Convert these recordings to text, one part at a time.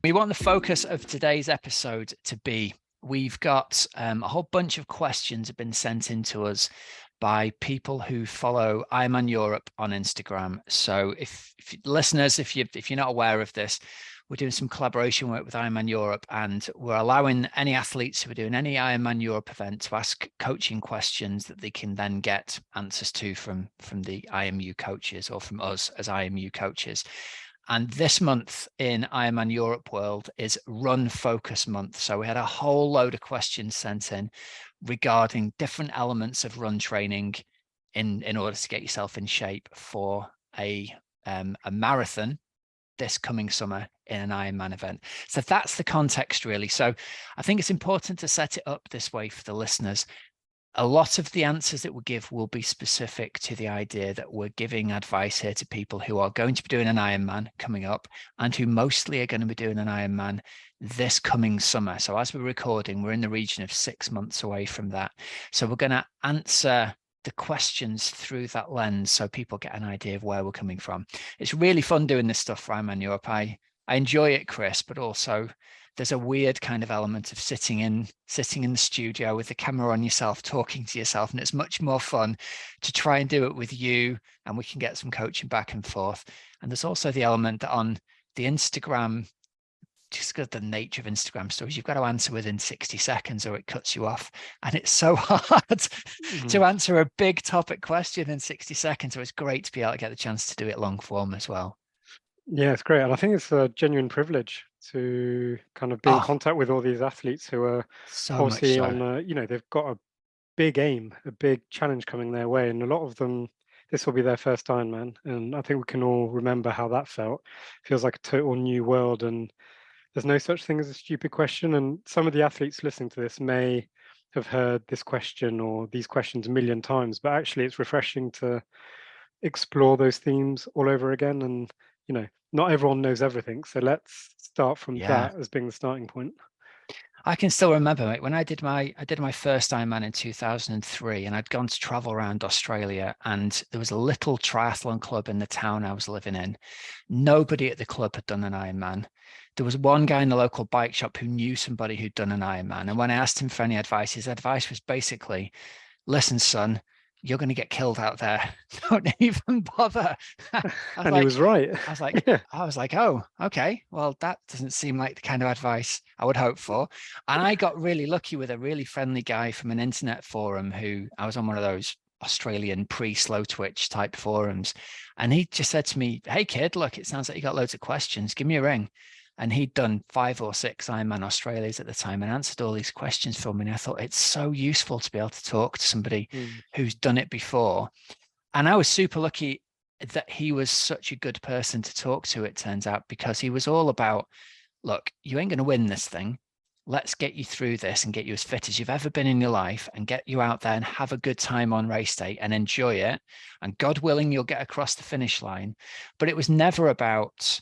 We want the focus of today's episode to be, we've got a whole bunch of questions have been sent in to us by people who follow Ironman Europe on Instagram. So if listeners, if you're not aware of this, we're doing some collaboration work with Ironman Europe, and we're allowing any athletes who are doing any Ironman Europe event to ask coaching questions that they can then get answers to from the IMU coaches or from us as IMU coaches. And this month in Ironman Europe world is Run Focus Month. So we had a whole load of questions sent in regarding different elements of run training in order to get yourself in shape for a marathon this coming summer in an Ironman event. So that's the context really. So I think it's important to set it up this way for the listeners. A lot of the answers that we give will be specific to the idea that we're giving advice here to people who are going to be doing an Ironman coming up and who mostly are going to be doing an Ironman this coming summer. So as we're recording, we're in the region of 6 months away from that. So we're going to answer the questions through that lens so people get an idea of where we're coming from. It's really fun doing this stuff for Ironman Europe. I enjoy it, Chris, but also there's a weird kind of element of sitting in the studio with the camera on yourself, talking to yourself. And it's much more fun to try and do it with you, and we can get some coaching back and forth. And there's also the element that on the Instagram, just because of the nature of Instagram stories, you've got to answer within 60 seconds or it cuts you off. And it's so hard to answer a big topic question in 60 seconds. So it's great to be able to get the chance to do it long form as well. Yeah, it's great. And I think it's a genuine privilege to kind of be in contact with all these athletes who are so obviously much so. on, they've got a big aim, a big challenge coming their way. And a lot of them, this will be their first Ironman. And I think we can all remember how that felt. Feels like a total new world. And there's no such thing as a stupid question. And some of the athletes listening to this may have heard this question or these questions a million times, but actually it's refreshing to explore those themes all over again. And, not everyone knows everything. So let's start from that as being the starting point. I can still remember, mate, when I did my first Ironman in 2003, and I'd gone to travel around Australia, and there was a little triathlon club in the town I was living in. Nobody at the club had done an Ironman. There was one guy in the local bike shop who knew somebody who'd done an Ironman. And when I asked him for any advice, his advice was basically, listen, son, you're going to get killed out there. Don't even bother. And he was right. I was like, oh, okay. Well, that doesn't seem like the kind of advice I would hope for. And I got really lucky with a really friendly guy from an internet forum who I was on one of those Australian pre-slow twitch type forums. And he just said to me, hey kid, look, it sounds like you got loads of questions. Give me a ring. And he'd done 5 or 6 Ironman Australias at the time and answered all these questions for me. And I thought it's so useful to be able to talk to somebody who's done it before. And I was super lucky that he was such a good person to talk to, it turns out, because he was all about, look, you ain't going to win this thing. Let's get you through this and get you as fit as you've ever been in your life and get you out there and have a good time on race day and enjoy it. And God willing, you'll get across the finish line. But it was never about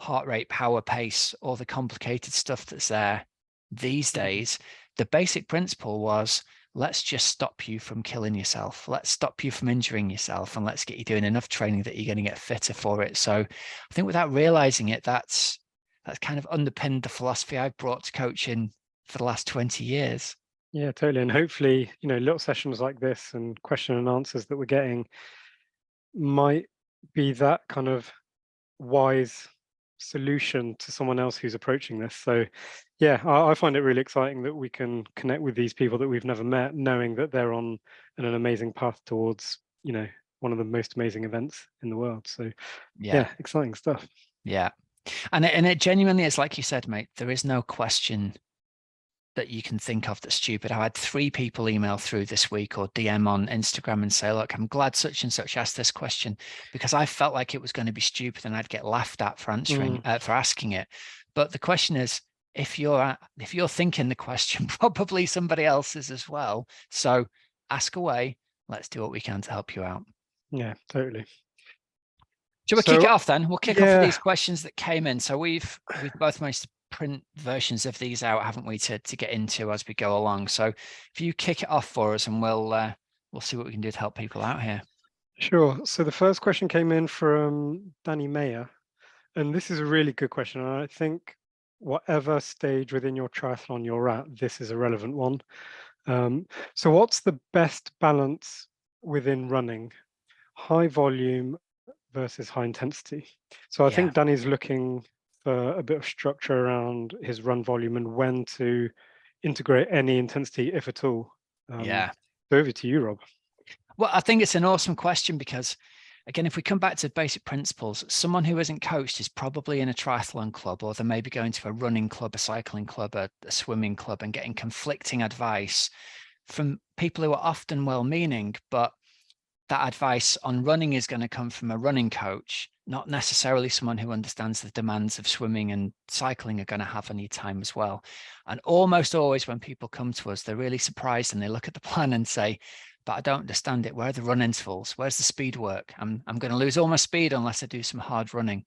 heart rate, power, pace, all the complicated stuff that's there these days. The basic principle was, let's just stop you from killing yourself. Let's stop you from injuring yourself, and let's get you doing enough training that you're going to get fitter for it. So I think without realizing it, that's kind of underpinned the philosophy I've brought to coaching for the last 20 years. Yeah, totally. And hopefully, little sessions like this and question and answers that we're getting might be that kind of wise solution to someone else who's approaching this. So yeah, I find it really exciting that we can connect with these people that we've never met, knowing that they're on an amazing path towards, one of the most amazing events in the world. So yeah, exciting stuff. Yeah. And it genuinely is, like you said, mate, there is no question that you can think of that's stupid. I had 3 people email through this week or DM on Instagram and say, look, I'm glad such and such asked this question because I felt like it was going to be stupid and I'd get laughed at for for asking it. But the question is, if you're thinking the question, probably somebody else is as well. So ask away. Let's do what we can to help you out. Yeah, totally. Shall we kick it off then? We'll kick off with these questions that came in. So we've both managed to print versions of these out, haven't we, to get into as we go along. So if you kick it off for us, and we'll see what we can do to help people out here. Sure. So the first question came in from Danny Mayer, and this is a really good question. And I think whatever stage within your triathlon you're at, this is a relevant one. So what's the best balance within running? High volume versus high intensity. So I Yeah. think Danny's looking for a bit of structure around his run volume and when to integrate any intensity, if at all. Yeah. So over to you, Rob. Well, I think it's an awesome question because, again, if we come back to basic principles, someone who isn't coached is probably in a triathlon club, or they may be going to a running club, a cycling club, a swimming club, and getting conflicting advice from people who are often well-meaning, but that advice on running is going to come from a running coach, not necessarily someone who understands the demands of swimming and cycling are going to have any time as well. And almost always when people come to us, they're really surprised and they look at the plan and say, but I don't understand it. Where are the run intervals? Where's the speed work? I'm going to lose all my speed unless I do some hard running.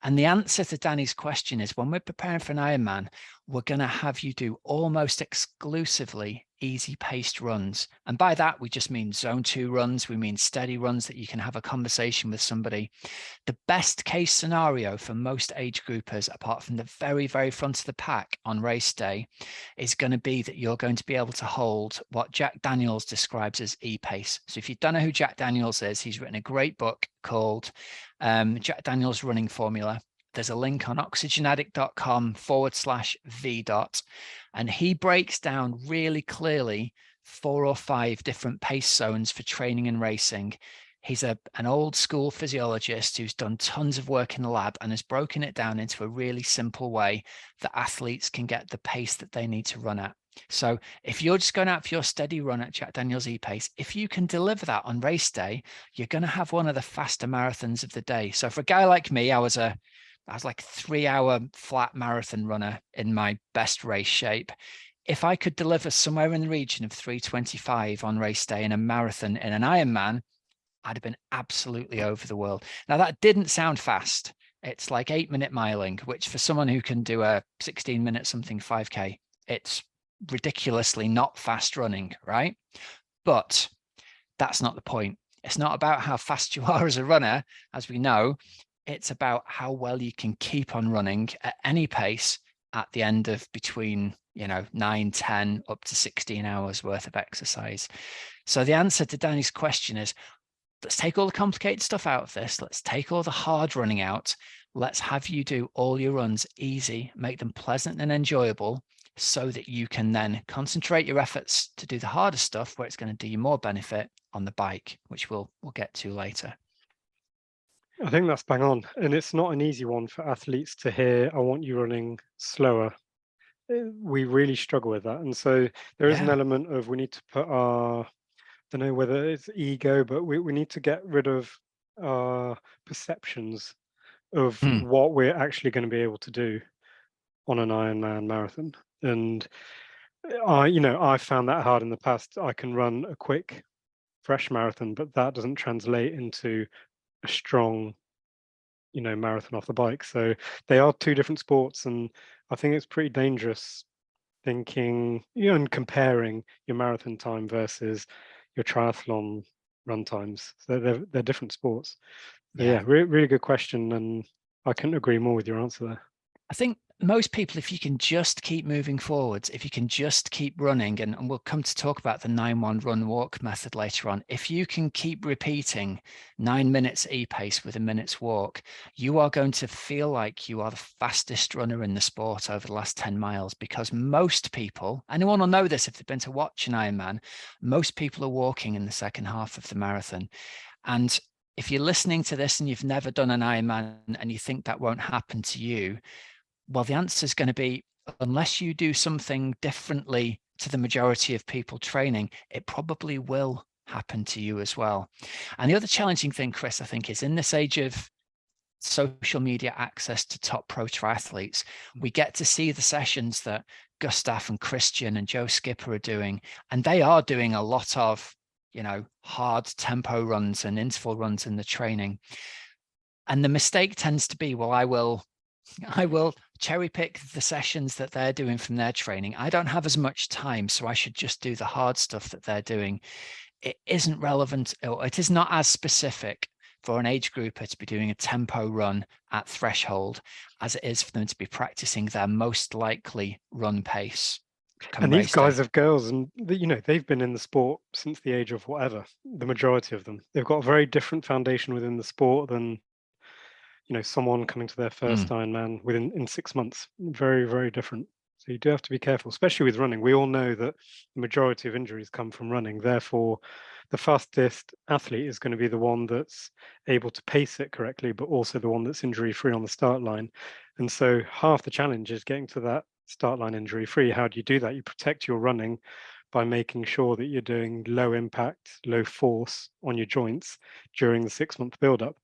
And the answer to Danny's question is when we're preparing for an Ironman, we're going to have you do almost exclusively easy paced runs. And by that, we just mean zone 2 runs. We mean steady runs that you can have a conversation with somebody. The best case scenario for most age groupers, apart from the very, very front of the pack on race day, is going to be that you're going to be able to hold what Jack Daniels describes as e-pace. So if you don't know who Jack Daniels is, he's written a great book called Jack Daniels Running Formula. There's a link on oxygenaddict.com/v. And he breaks down really clearly 4 or 5 different pace zones for training and racing. He's an old school physiologist who's done tons of work in the lab and has broken it down into a really simple way that athletes can get the pace that they need to run at. So if you're just going out for your steady run at Jack Daniels e-pace, if you can deliver that on race day, you're going to have one of the faster marathons of the day. So for a guy like me, I was like a 3-hour flat marathon runner in my best race shape. If I could deliver somewhere in the region of 3:25 on race day in a marathon in an Ironman, I'd have been absolutely over the world. Now, that didn't sound fast. It's like 8-minute miling, which for someone who can do a 16-minute something 5K, it's ridiculously not fast running, right? But that's not the point. It's not about how fast you are as a runner, as we know. It's about how well you can keep on running at any pace at the end of between 9, 10, up to 16 hours worth of exercise. So the answer to Danny's question is, let's take all the complicated stuff out of this. Let's take all the hard running out. Let's have you do all your runs easy, make them pleasant and enjoyable so that you can then concentrate your efforts to do the harder stuff where it's going to do you more benefit on the bike, which we'll get to later. I think that's bang on. And it's not an easy one for athletes to hear, I want you running slower. We really struggle with that. And so there is an element of we need to put our, I don't know whether it's ego, but we need to get rid of our perceptions of what we're actually going to be able to do on an Ironman marathon. And I found that hard in the past. I can run a quick, fresh marathon, but that doesn't translate into a strong, marathon off the bike. So they are 2 different sports, and I think it's pretty dangerous thinking, and comparing your marathon time versus your triathlon run times. So they're different sports. So yeah, really good question, and I couldn't agree more with your answer there. I think most people, if you can just keep moving forwards, if you can just keep running, and we'll come to talk about the 9-1 run walk method later on, if you can keep repeating 9 minutes e-pace with a minute's walk, you are going to feel like you are the fastest runner in the sport over the last 10 miles, because most people, anyone will know this if they've been to watch an Ironman, most people are walking in the second half of the marathon. And if you're listening to this and you've never done an Ironman and you think that won't happen to you, well, the answer is going to be, unless you do something differently to the majority of people training, it probably will happen to you as well. And the other challenging thing, Chris, I think, is in this age of social media access to top pro triathletes, we get to see the sessions that Gustav and Christian and Joe Skipper are doing, and they are doing a lot of, hard tempo runs and interval runs in the training. And the mistake tends to be, well, I will cherry pick the sessions that they're doing from their training. I don't have as much time, so I should just do the hard stuff that they're doing. It isn't relevant, or it is not as specific for an age grouper to be doing a tempo run at threshold as it is for them to be practicing their most likely run pace come And these race day. guys have girls, and they've been in the sport since the age of whatever. The majority of them, they've got a very different foundation within the sport than someone coming to their first Mm, Ironman in 6 months. Very, very different. So you do have to be careful, especially with running. We all know that the majority of injuries come from running. Therefore, the fastest athlete is going to be the one that's able to pace it correctly, but also the one that's injury free on the start line. And so half the challenge is getting to that start line injury free. How do you do that? You protect your running by making sure that you're doing low impact, low force on your joints during the 6 month build up.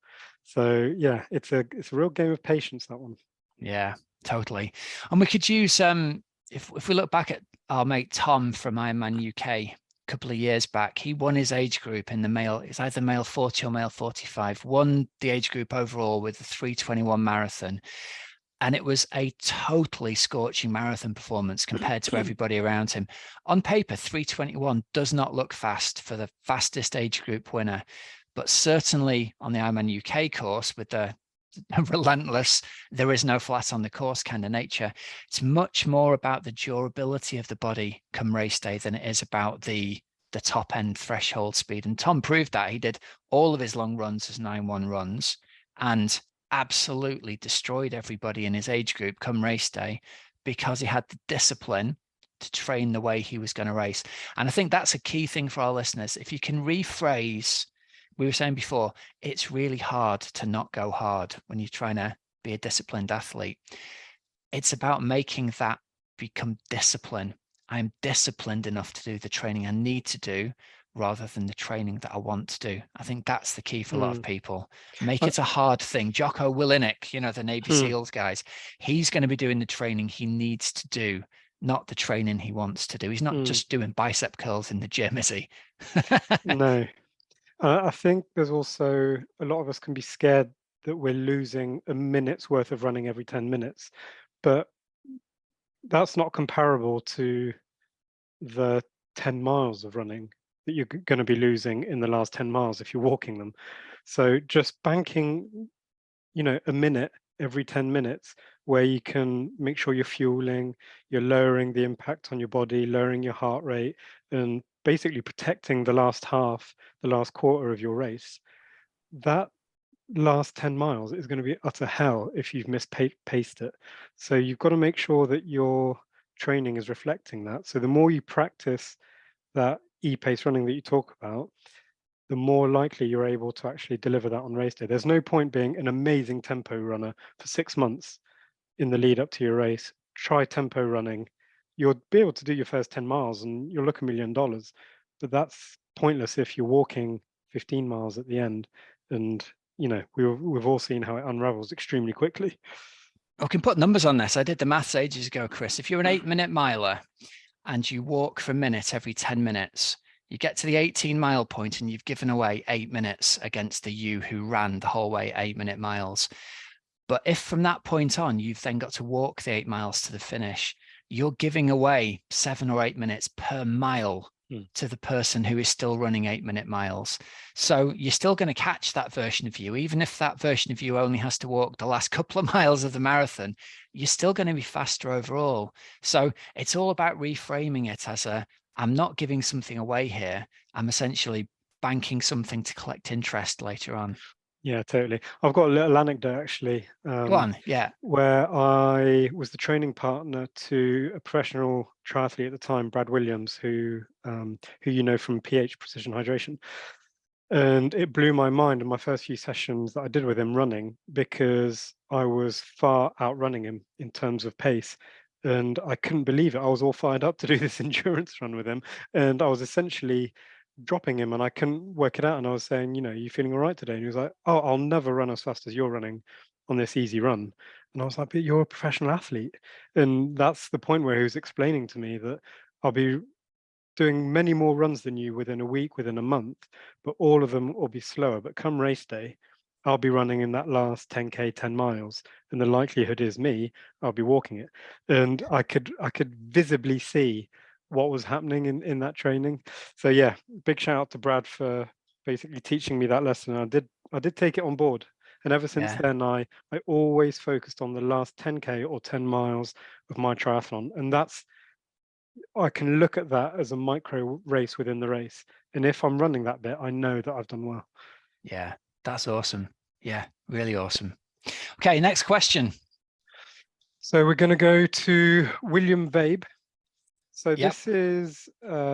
So yeah, it's a real game of patience, that one. yeah, totally. And we could use if we look back at our mate Tom from Ironman UK a couple of years back, he won his age group in the male, it's either male 40 or male 45, won the age group overall with the 3:21 marathon. And it was a totally scorching marathon performance compared to everybody around him. On paper, 3:21 does not look fast for the fastest age group winner, but certainly on the Ironman UK course with the relentless, there is no flat on the course kind of nature, it's much more about the durability of the body come race day than it is about the top end threshold speed. And Tom proved that. He did all of his long runs as 9:1 runs and absolutely destroyed everybody in his age group come race day because he had the discipline to train the way he was going to race. And I think that's a key thing for our listeners. If you can rephrase, we were saying before, it's really hard to not go hard when you're trying to be a disciplined athlete. It's about making that become discipline. I'm disciplined enough to do the training I need to do rather than the training that I want to do. I think that's the key for a lot of Mm. people. Make I, it a hard thing. Jocko Willinick, the Navy hmm, SEALs guys, he's going to be doing the training he needs to do, not the training he wants to do. He's not hmm. just doing bicep curls in the gym, is he? No, I think there's also a lot of us can be scared that we're losing a minute's worth of running every 10 minutes, but that's not comparable to the 10 miles of running that you're going to be losing in the last 10 miles if you're walking them. So just banking a minute every 10 minutes where you can make sure you're fueling, you're lowering the impact on your body, lowering your heart rate, and basically protecting the last half, the last quarter of your race. That last 10 miles is going to be utter hell if you've mispaced it. So you've got to make sure that your training is reflecting that. So the more you practice that e-pace running that you talk about, the more likely you're able to actually deliver that on race day. There's no point being an amazing tempo runner for 6 months in the lead up to your race. Try tempo running. You'll be able to do your first 10 miles and you'll look $1 million. But that's pointless if you're walking 15 miles at the end. And, we've all seen how it unravels extremely quickly. I can put numbers on this. I did the maths ages ago, Chris. If you're an 8-minute miler and you walk for a minute every 10 minutes, you get to the 18-mile point and you've given away 8 minutes against the you who ran the whole way 8-minute miles. But if from that point on, you've then got to walk the 8 miles to the finish, you're giving away 7 or 8 minutes per mile Mm. to the person who is still running 8-minute miles. So you're still going to catch that version of you, even if that version of you only has to walk the last couple of miles of the marathon, you're still going to be faster overall. So it's all about reframing it as I'm not giving something away here. I'm essentially banking something to collect interest later on. Yeah, totally. I've got a little anecdote actually, Go on. Yeah. where I was the training partner to a professional triathlete at the time, Brad Williams, who you know from PH Precision Hydration. And it blew my mind in my first few sessions that I did with him running because I was far outrunning him in terms of pace. And I couldn't believe it. I was all fired up to do this endurance run with him. And I was essentially dropping him and I couldn't work it out. And I was saying, are you feeling all right today? And he was like, oh, I'll never run as fast as you're running on this easy run. And I was like, but you're a professional athlete. And that's the point where he was explaining to me that I'll be doing many more runs than you within a week, within a month, but all of them will be slower. But come race day, I'll be running in that last 10K, 10 miles. And the likelihood is I'll be walking it. And I could visibly see what was happening in that training. So yeah, big shout out to Brad for basically teaching me that lesson. I did take it on board. And ever since Yeah. then, I always focused on the last 10K or 10 miles of my triathlon. And I can look at that as a micro race within the race. And if I'm running that bit, I know that I've done well. Yeah. That's awesome. Yeah. Really awesome. Okay. Next question. So we're going to go to William Vabe. So Yep.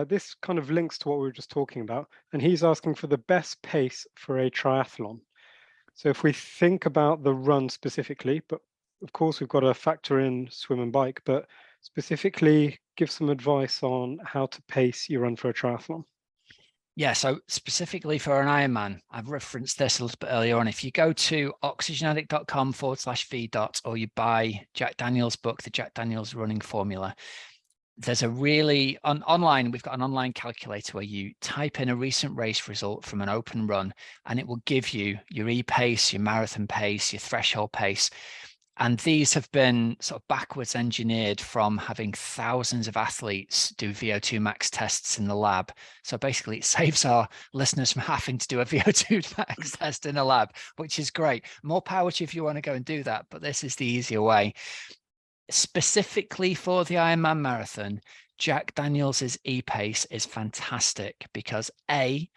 this kind of links to what we were just talking about, and he's asking for the best pace for a triathlon. So if we think about the run specifically, but of course we've got to factor in swim and bike, but specifically give some advice on how to pace your run for a triathlon. Yeah, so specifically for an Ironman, I've referenced this a little bit earlier on. If you go to oxygenaddict.com/v dot, or you buy Jack Daniels' book, The Jack Daniels Running Formula, there's a really online, we've got an online calculator where you type in a recent race result from an open run, and it will give you your e-pace, your marathon pace, your threshold pace. And these have been sort of backwards engineered from having thousands of athletes do VO2 max tests in the lab. So basically, it saves our listeners from having to do a VO2 max test in a lab, which is great. More power to you if you want to go and do that, but this is the easier way. Specifically for the Ironman Marathon, Jack Daniels's e-pace is fantastic because A,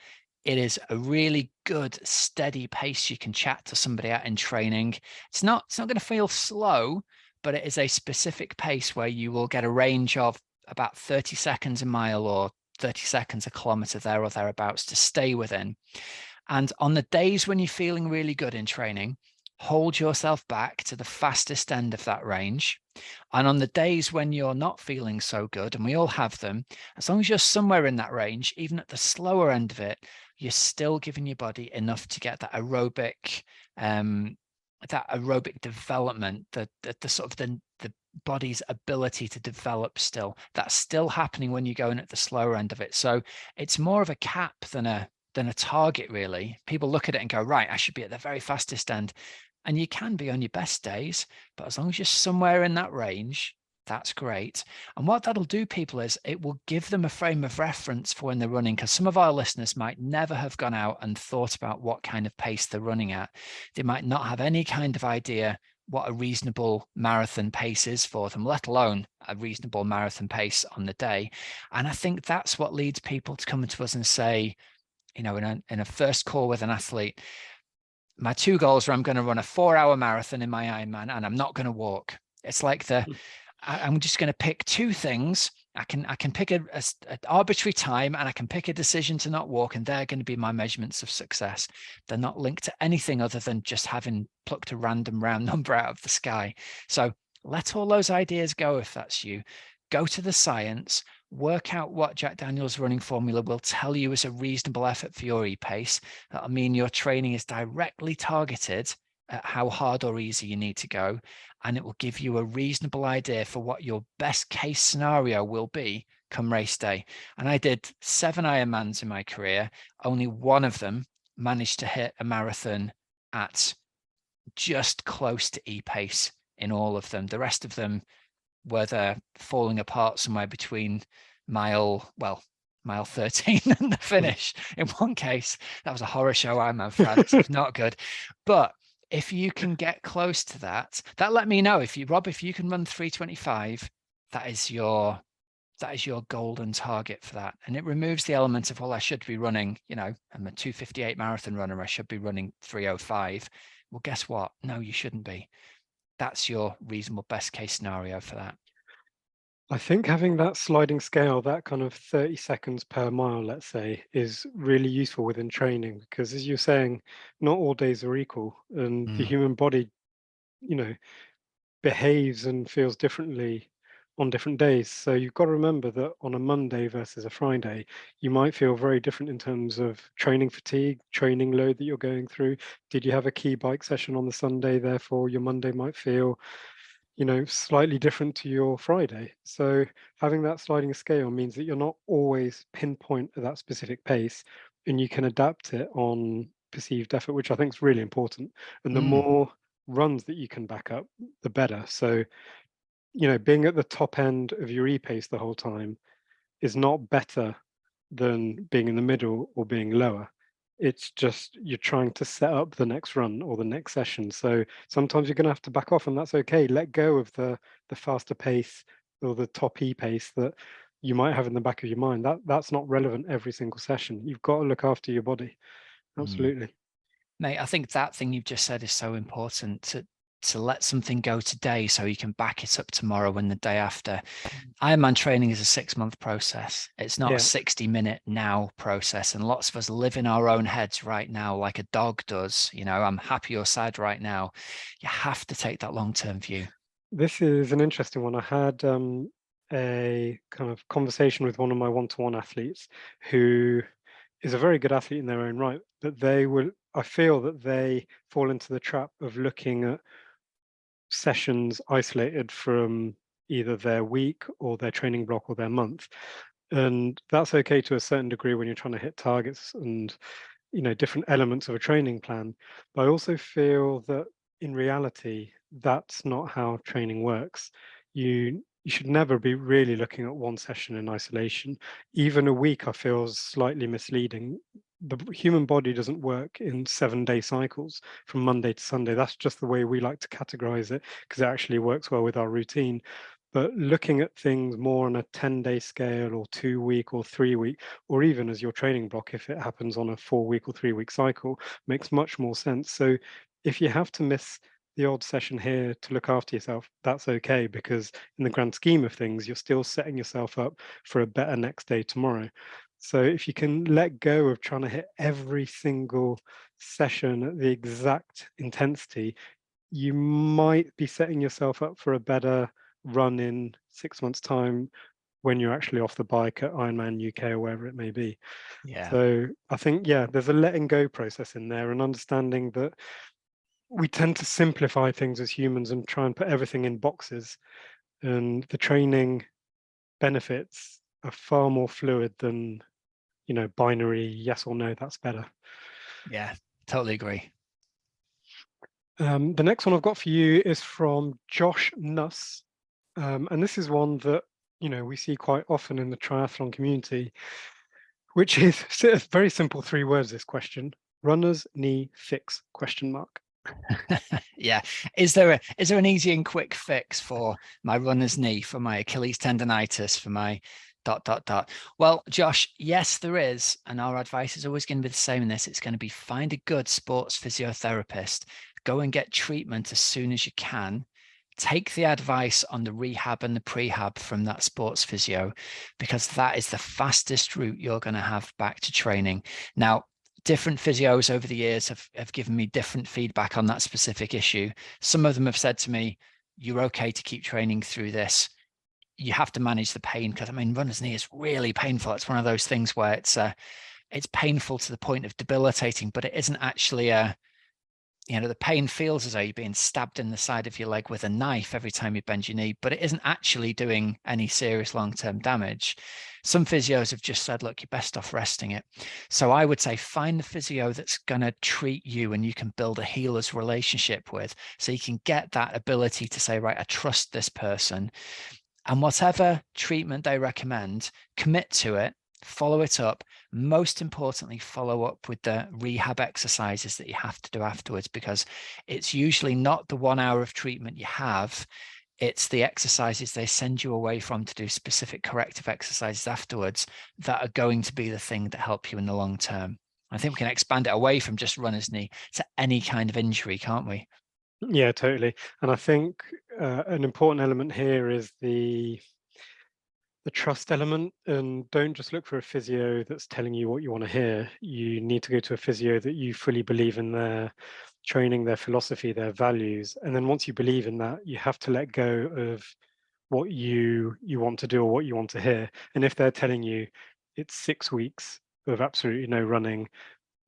it is a really good, steady pace you can chat to somebody at in training. It's not going to feel slow, but it is a specific pace where you will get a range of about 30 seconds a mile or 30 seconds a kilometer there or thereabouts to stay within. And on the days when you're feeling really good in training, hold yourself back to the fastest end of that range. And on the days when you're not feeling so good, and we all have them, as long as you're somewhere in that range, even at the slower end of it, you're still giving your body enough to get that aerobic development, the sort of the body's ability to develop still. That's still happening when you're going at the slower end of it. So it's more of a cap than a target, really. People look at it and go, right, I should be at the very fastest end. And you can be on your best days, but as long as you're somewhere in that range, that's great. And what that'll do, people, is it will give them a frame of reference for when they're running, because some of our listeners might never have gone out and thought about what kind of pace they're running at. They might not have any kind of idea what a reasonable marathon pace is for them, let alone a reasonable marathon pace on the day. And I think that's what leads people to come to us and say, in a first call with an athlete, my two goals are I'm going to run a 4-hour marathon in my Ironman and I'm not going to walk. It's like I'm just going to pick two things. I can pick an arbitrary time and I can pick a decision to not walk, and they're going to be my measurements of success. They're not linked to anything other than just having plucked a random round number out of the sky. So let all those ideas go if that's you. Go to the science, work out what Jack Daniels running formula will tell you is a reasonable effort for your e-pace. That'll mean your training is directly targeted at how hard or easy you need to go, and it will give you a reasonable idea for what your best case scenario will be come race day. And I did 7 Ironmans in my career. Only one of them managed to hit a marathon at just close to e-pace in all of them. The rest of them were they're falling apart somewhere between mile 13 and the finish. In one case, that was a horror show, Ironman fans. It's not good. But if you can get close to that let me know. If you can run 3:25, that is your golden target for that. And it removes the element of, well, I should be running, I'm a 2:58 marathon runner, I should be running 3:05. Well, guess what? No, you shouldn't be. That's your reasonable best case scenario for that. I think having that sliding scale, that kind of 30 seconds per mile, let's say, is really useful within training because, as you're saying, not all days are equal, and the human body, you know, behaves and feels differently on different days. So you've got to remember that on a Monday versus a Friday, you might feel very different in terms of training fatigue, training load that you're going through. Did you have a key bike session on the Sunday? Therefore, your Monday might feel slightly different to your Friday. So having that sliding scale means that you're not always pinpoint at that specific pace, and you can adapt it on perceived effort, which I think is really important. And the more runs that you can back up, the better. So, being at the top end of your e-pace the whole time is not better than being in the middle or being lower. It's just you're trying to set up the next run or the next session. So sometimes you're going to have to back off, and that's okay. Let go of the faster pace or the top E pace that you might have in the back of your mind. That's not relevant every single session. You've got to look after your body. Absolutely. Mate, I think that thing you've just said is so important, to let something go today so you can back it up tomorrow and the day after. Ironman training is a 6-month process. It's not a Yeah. 60-minute now process. And lots of us live in our own heads right now, like a dog does. You know, I'm happy or sad right now. You have to take that long-term view. This is an interesting one. I had a kind of conversation with one of my one-to-one athletes who is a very good athlete in their own right, but I feel that they fall into the trap of looking at sessions isolated from either their week or their training block or their month. And that's okay to a certain degree when you're trying to hit targets and different elements of a training plan. But I also feel that in reality, that's not how training works. You should never be really looking at one session in isolation. Even a week, I feel, is slightly misleading. The human body doesn't work in 7-day cycles from Monday to Sunday. That's just the way we like to categorize it because it actually works well with our routine. But looking at things more on a 10-day scale or 2-week or 3-week, or even as your training block, if it happens on a 4-week or 3-week cycle, makes much more sense. So if you have to miss the odd session here to look after yourself, that's okay, because in the grand scheme of things, you're still setting yourself up for a better next day tomorrow. So if you can let go of trying to hit every single session at the exact intensity, you might be setting yourself up for a better run in 6 months' time when you're actually off the bike at Ironman UK or wherever it may be. Yeah. So I think, yeah, there's a letting go process in there and understanding that we tend to simplify things as humans and try and put everything in boxes. And the training benefits are far more fluid than, binary yes or no, that's better. Yeah. Totally agree. The next one I've got for you is from Josh Nuss. And this is one that, we see quite often in the triathlon community, which is a very simple 3 words, this question: runner's knee fix, question mark. Yeah. Is there an easy and quick fix for my runner's knee, for my Achilles tendonitis, for my ... Well, Josh, yes, there is. And our advice is always going to be the same in this. It's going to be find a good sports physiotherapist, go and get treatment as soon as you can. Take the advice on the rehab and the prehab from that sports physio, because that is the fastest route you're going to have back to training. Now, different physios over the years have given me different feedback on that specific issue. Some of them have said to me, you're okay to keep training through this. You have to manage the pain, because I mean, runner's knee is really painful. It's one of those things where it's painful to the point of debilitating, but it isn't actually the pain feels as though you're being stabbed in the side of your leg with a knife every time you bend your knee, but it isn't actually doing any serious long-term damage. Some physios have just said, look, you're best off resting it. So I would say find the physio that's going to treat you and you can build a healer's relationship with, so you can get that ability to say, right, I trust this person. And whatever treatment they recommend, commit to it, follow it up. Most importantly, follow up with the rehab exercises that you have to do afterwards, because it's usually not the 1 hour of treatment you have. It's the exercises they send you away from to do specific corrective exercises afterwards that are going to be the thing that help you in the long term. I think we can expand it away from just runner's knee to any kind of injury, can't we? Yeah, totally. And I think an important element here is the trust element. And don't just look for a physio that's telling you what you want to hear. You need to go to a physio that you fully believe in their training, their philosophy, their values. And then once you believe in that, you have to let go of what you want to do or what you want to hear. And if they're telling you it's 6 weeks of absolutely no running,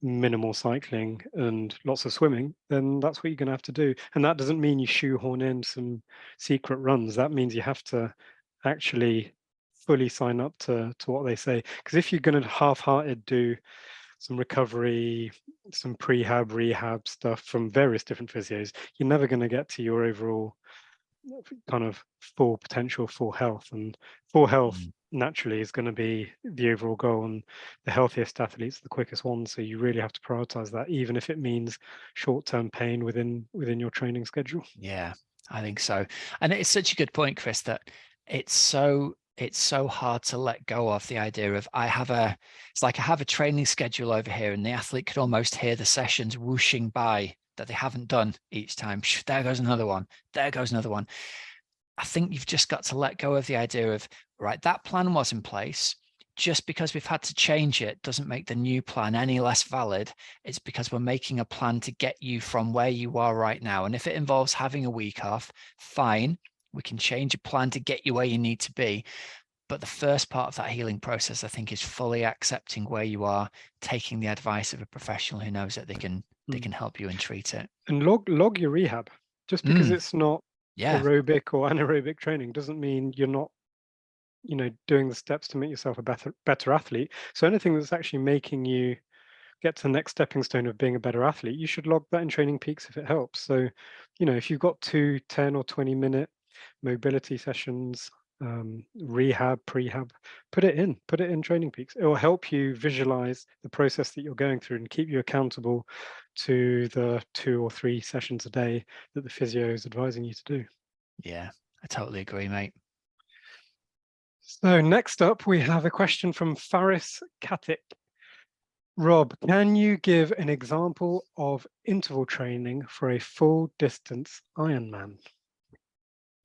minimal cycling and lots of swimming, then that's what you're going to have to do. And that doesn't mean you shoehorn in some secret runs. That means you have to actually fully sign up to what they say. Because if you're going to half-hearted do some recovery, some prehab, rehab stuff from various different physios, you're never going to get to your overall kind of full potential, full health. And full health naturally is going to be the overall goal, and the healthiest athletes are the quickest ones. So you really have to prioritize that, even if it means short-term pain within your training schedule. Yeah, I think so. And it's such a good point, Chris, that it's so hard to let go of the idea of it's like I have a training schedule over here, and the athlete could almost hear the sessions whooshing by that they haven't done each time. There goes another one. There goes another one. I think you've just got to let go of the idea of, right, that plan was in place. Just because we've had to change it doesn't make the new plan any less valid. It's because we're making a plan to get you from where you are right now. And if it involves having a week off, fine, we can change a plan to get you where you need to be. But the first part of that healing process, I think, is fully accepting where you are, taking the advice of a professional who knows that they can help you and treat it. And log your rehab. Just because Mm, it's not yeah, aerobic or anaerobic training doesn't mean you're not, doing the steps to make yourself a better athlete. So anything that's actually making you get to the next stepping stone of being a better athlete, you should log that in Training Peaks if it helps. So, if you've got two 10 or 20-minute mobility sessions, rehab, prehab, put it in Training Peaks. It will help you visualize the process that you're going through and keep you accountable to the 2 or 3 sessions a day that the physio is advising you to do. yeah, I totally agree, mate. So next up, we have a question from Faris Katik. Rob, can you give an example of interval training for a full distance Ironman?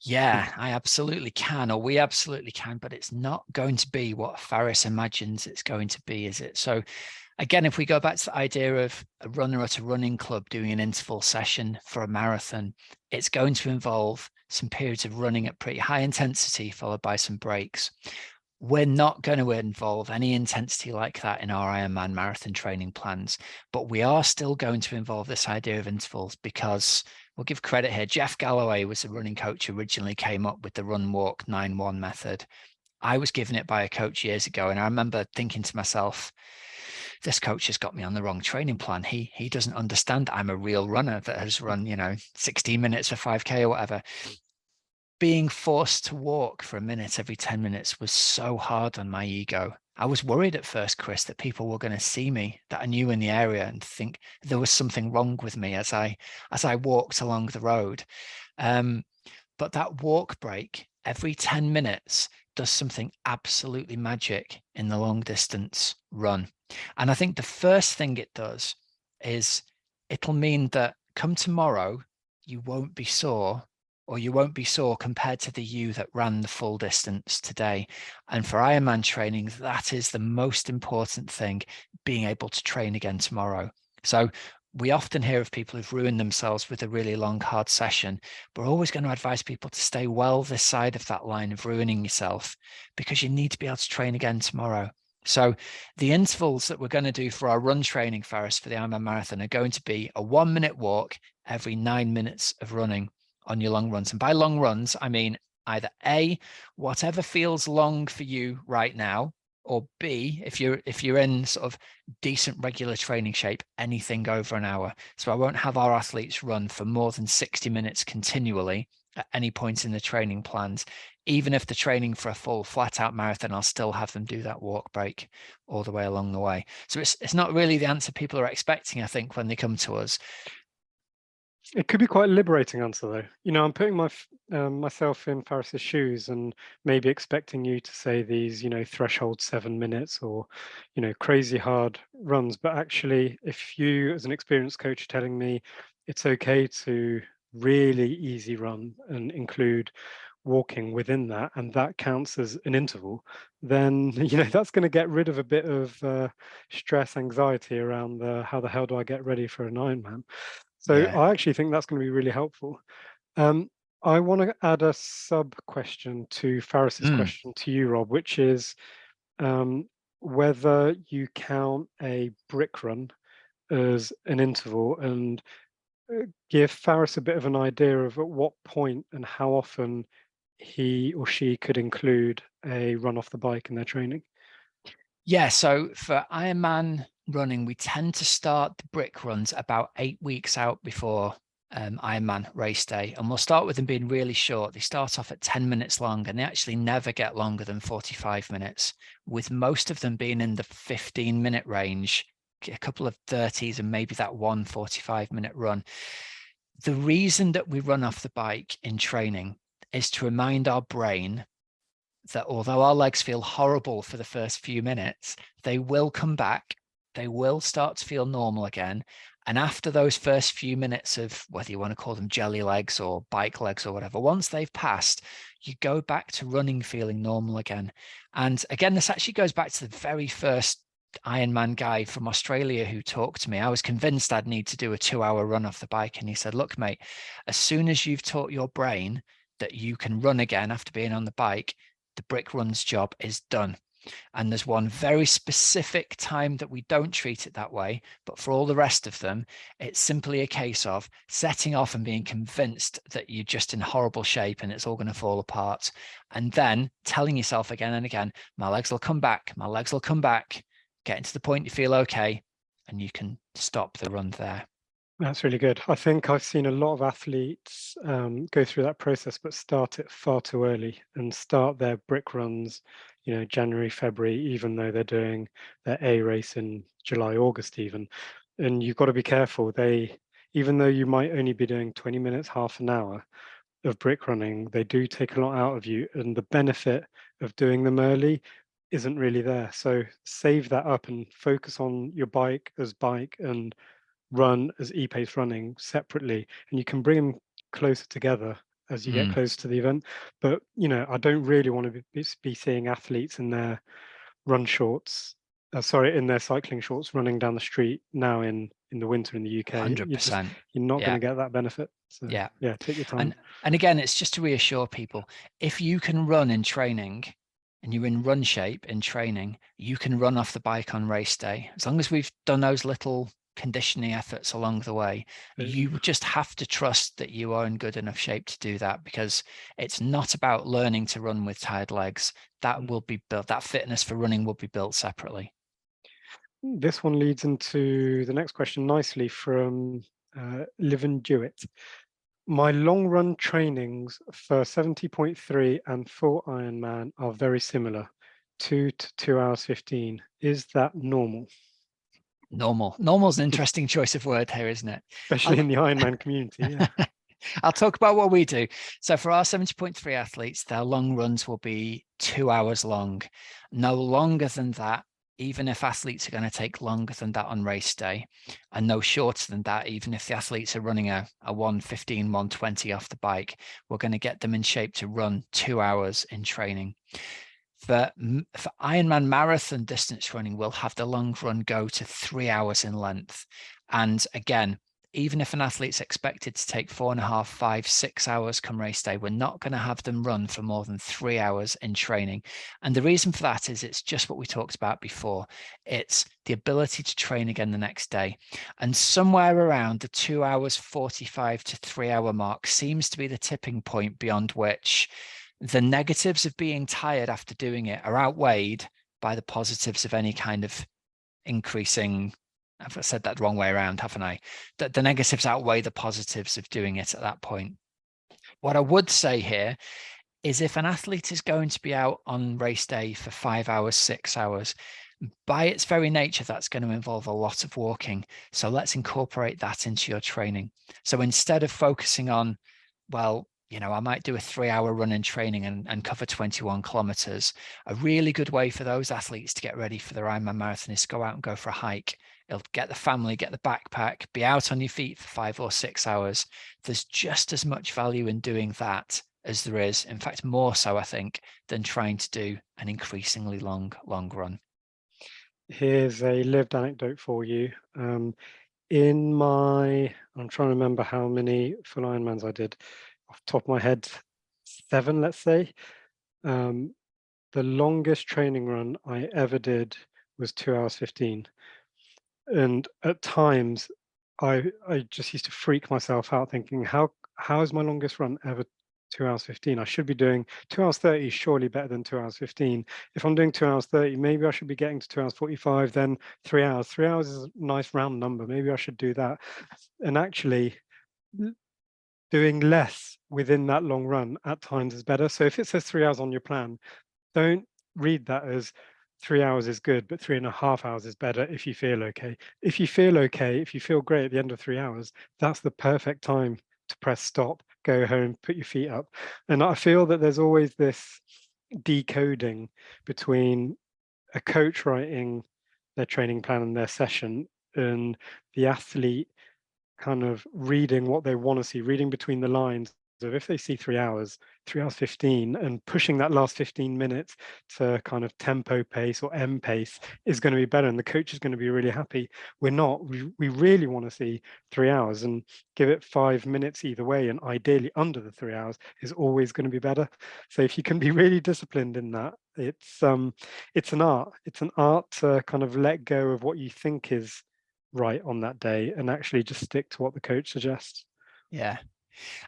Yeah, I absolutely can, or we absolutely can, but it's not going to be what Faris imagines it's going to be, is it? So, again, if we go back to the idea of a runner at a running club doing an interval session for a marathon, it's going to involve some periods of running at pretty high intensity, followed by some breaks. We're not going to involve any intensity like that in our Ironman marathon training plans, but we are still going to involve this idea of intervals because we'll give credit here. Jeff Galloway was the running coach who originally came up with the run walk 9-1 method. I was given it by a coach years ago, and I remember thinking to myself, this coach has got me on the wrong training plan. He doesn't understand I'm a real runner that has run, 16 minutes for 5K or whatever. Being forced to walk for a minute every 10 minutes was so hard on my ego. I was worried at first, Chris, that people were going to see me that I knew in the area and think there was something wrong with me as I walked along the road. But that walk break every 10 minutes does something absolutely magic in the long distance run. And I think the first thing it does is it'll mean that come tomorrow, you won't be sore, or you won't be sore compared to the you that ran the full distance today. And for Ironman training, that is the most important thing, being able to train again tomorrow. So we often hear of people who've ruined themselves with a really long, hard session. We're always going to advise people to stay well this side of that line of ruining yourself, because you need to be able to train again tomorrow. So the intervals that we're going to do for our run training, Faris, for the Ironman Marathon are going to be a 1-minute walk every 9 minutes of running on your long runs. And by long runs, I mean either A, whatever feels long for you right now, or B, if you're in sort of decent regular training shape, anything over an hour. So I won't have our athletes run for more than 60 minutes continually at any point in the training plans. Even if the training for a full flat out marathon, I'll still have them do that walk break all the way along the way. So it's not really the answer people are expecting, I think, when they come to us. It could be quite a liberating answer, though. I'm putting myself in Faris's shoes and maybe expecting you to say these, threshold 7 minutes or, crazy hard runs. But actually, if you, as an experienced coach, are telling me it's okay to really easy run and include walking within that, and that counts as an interval, then that's going to get rid of a bit of stress, anxiety around how the hell do I get ready for an Ironman. So Yeah. I actually think that's going to be really helpful. Um, I want to add a sub question to Faris's Mm. question to you, Rob, which is um, whether you count a brick run as an interval, and give Faris a bit of an idea of at what point and how often he or she could include a run off the bike in their training. Yeah, so for Ironman running, we tend to start the brick runs about 8 weeks out before Ironman race day. And we'll start with them being really short. They start off at 10 minutes long, and they actually never get longer than 45 minutes, with most of them being in the 15-minute range, a couple of 30s, and maybe that one 45-minute run. The reason that we run off the bike in training is to remind our brain that although our legs feel horrible for the first few minutes, they will come back. They will start to feel normal again. And after those first few minutes of, whether you want to call them jelly legs or bike legs or whatever, once they've passed, you go back to running feeling normal again. And again, this actually goes back to the very first Ironman guy from Australia who talked to me. I was convinced I'd need to do a 2-hour run off the bike. And he said, look, mate, as soon as you've taught your brain that you can run again after being on the bike, the brick runs job is done. And there's one very specific time that we don't treat it that way. But for all the rest of them, it's simply a case of setting off and being convinced that you're just in horrible shape and it's all going to fall apart. And then telling yourself again and again, my legs will come back, my legs will come back, getting to the point you feel okay, and you can stop the run there. That's really good. I think I've seen a lot of athletes go through that process, but start it far too early and start their brick runs, January, February, even though they're doing their A race in July, August even. And you've got to be careful. Even though you might only be doing 20 minutes, half an hour of brick running, they do take a lot out of you. And the benefit of doing them early isn't really there. So save that up and focus on your bike as bike and run as e-pace running separately, and you can bring them closer together as you get closer to the event. But I don't really want to be seeing athletes in their run shorts, in their cycling shorts running down the street now in the winter in the UK. 100%. You're not going Yeah. to get that benefit. So Yeah. Take your time. And again, it's just to reassure people, if you can run in training and you're in run shape in training, you can run off the bike on race day. As long as we've done those little conditioning efforts along the way, you just have to trust that you are in good enough shape to do that, because it's not about learning to run with tired legs. That will be built, that fitness for running will be built separately. This one leads into the next question nicely from Liv and Dewitt. My long run trainings for 70.3 and full Ironman are very similar, 2 to 2 hours 15. Is that normal? Normal's an interesting choice of word here, isn't it? Especially in the Ironman community, yeah. I'll talk about what we do. So for our 70.3 athletes, their long runs will be 2 hours long. No longer than that, even if athletes are going to take longer than that on race day, and no shorter than that, even if the athletes are running a 1:15, 1:20 off the bike, we're going to get them in shape to run 2 hours in training. For Ironman Marathon distance running, we'll have the long run go to 3 hours in length. And again, even if an athlete's expected to take 4.5, 5, 6 hours come race day, we're not going to have them run for more than 3 hours in training. And the reason for that is it's just what we talked about before. It's the ability to train again the next day. And somewhere around the 2 hours 45 to 3 hour mark seems to be the tipping point beyond which the negatives of being tired after doing it are outweighed by the positives of any kind of increasing. I've said that the wrong way around, haven't I? That the negatives outweigh the positives of doing it at that point. What I would say here is if an athlete is going to be out on race day for 5 hours, 6 hours, by its very nature, that's going to involve a lot of walking. So let's incorporate that into your training. So instead of focusing on, well, I might do a 3-hour run in training and cover 21 kilometers. A really good way for those athletes to get ready for their Ironman Marathon is to go out and go for a hike. It'll get the family, get the backpack, be out on your feet for 5 or 6 hours. There's just as much value in doing that as there is, in fact, more so, I think, than trying to do an increasingly long run. Here's a lived anecdote for you. I'm trying to remember how many full Ironmans I did. Off the top of my head, 7, let's say. The longest training run I ever did was 2 hours 15. And at times, I just used to freak myself out thinking, how is my longest run ever 2 hours 15? I should be doing 2 hours 30 is surely better than 2 hours 15. If I'm doing 2 hours 30, maybe I should be getting to 2 hours 45, then 3 hours. 3 hours is a nice round number. Maybe I should do that. And actually, doing less within that long run at times is better. So if it says 3 hours on your plan, don't read that as 3 hours is good, but 3.5 hours is better if you feel okay. If you feel okay, if you feel great at the end of 3 hours, that's the perfect time to press stop, go home, put your feet up. And I feel that there's always this decoding between a coach writing their training plan and their session and the athlete kind of reading what they want to see, reading between the lines of if they see 3 hours, 3 hours 15, and pushing that last 15 minutes to kind of tempo pace or M pace is going to be better. And the coach is going to be really happy. We're not, we really want to see 3 hours and give it 5 minutes either way. And ideally under the 3 hours is always going to be better. So if you can be really disciplined in that, it's an art. It's an art to kind of let go of what you think is right on that day and actually just stick to what the coach suggests. Yeah.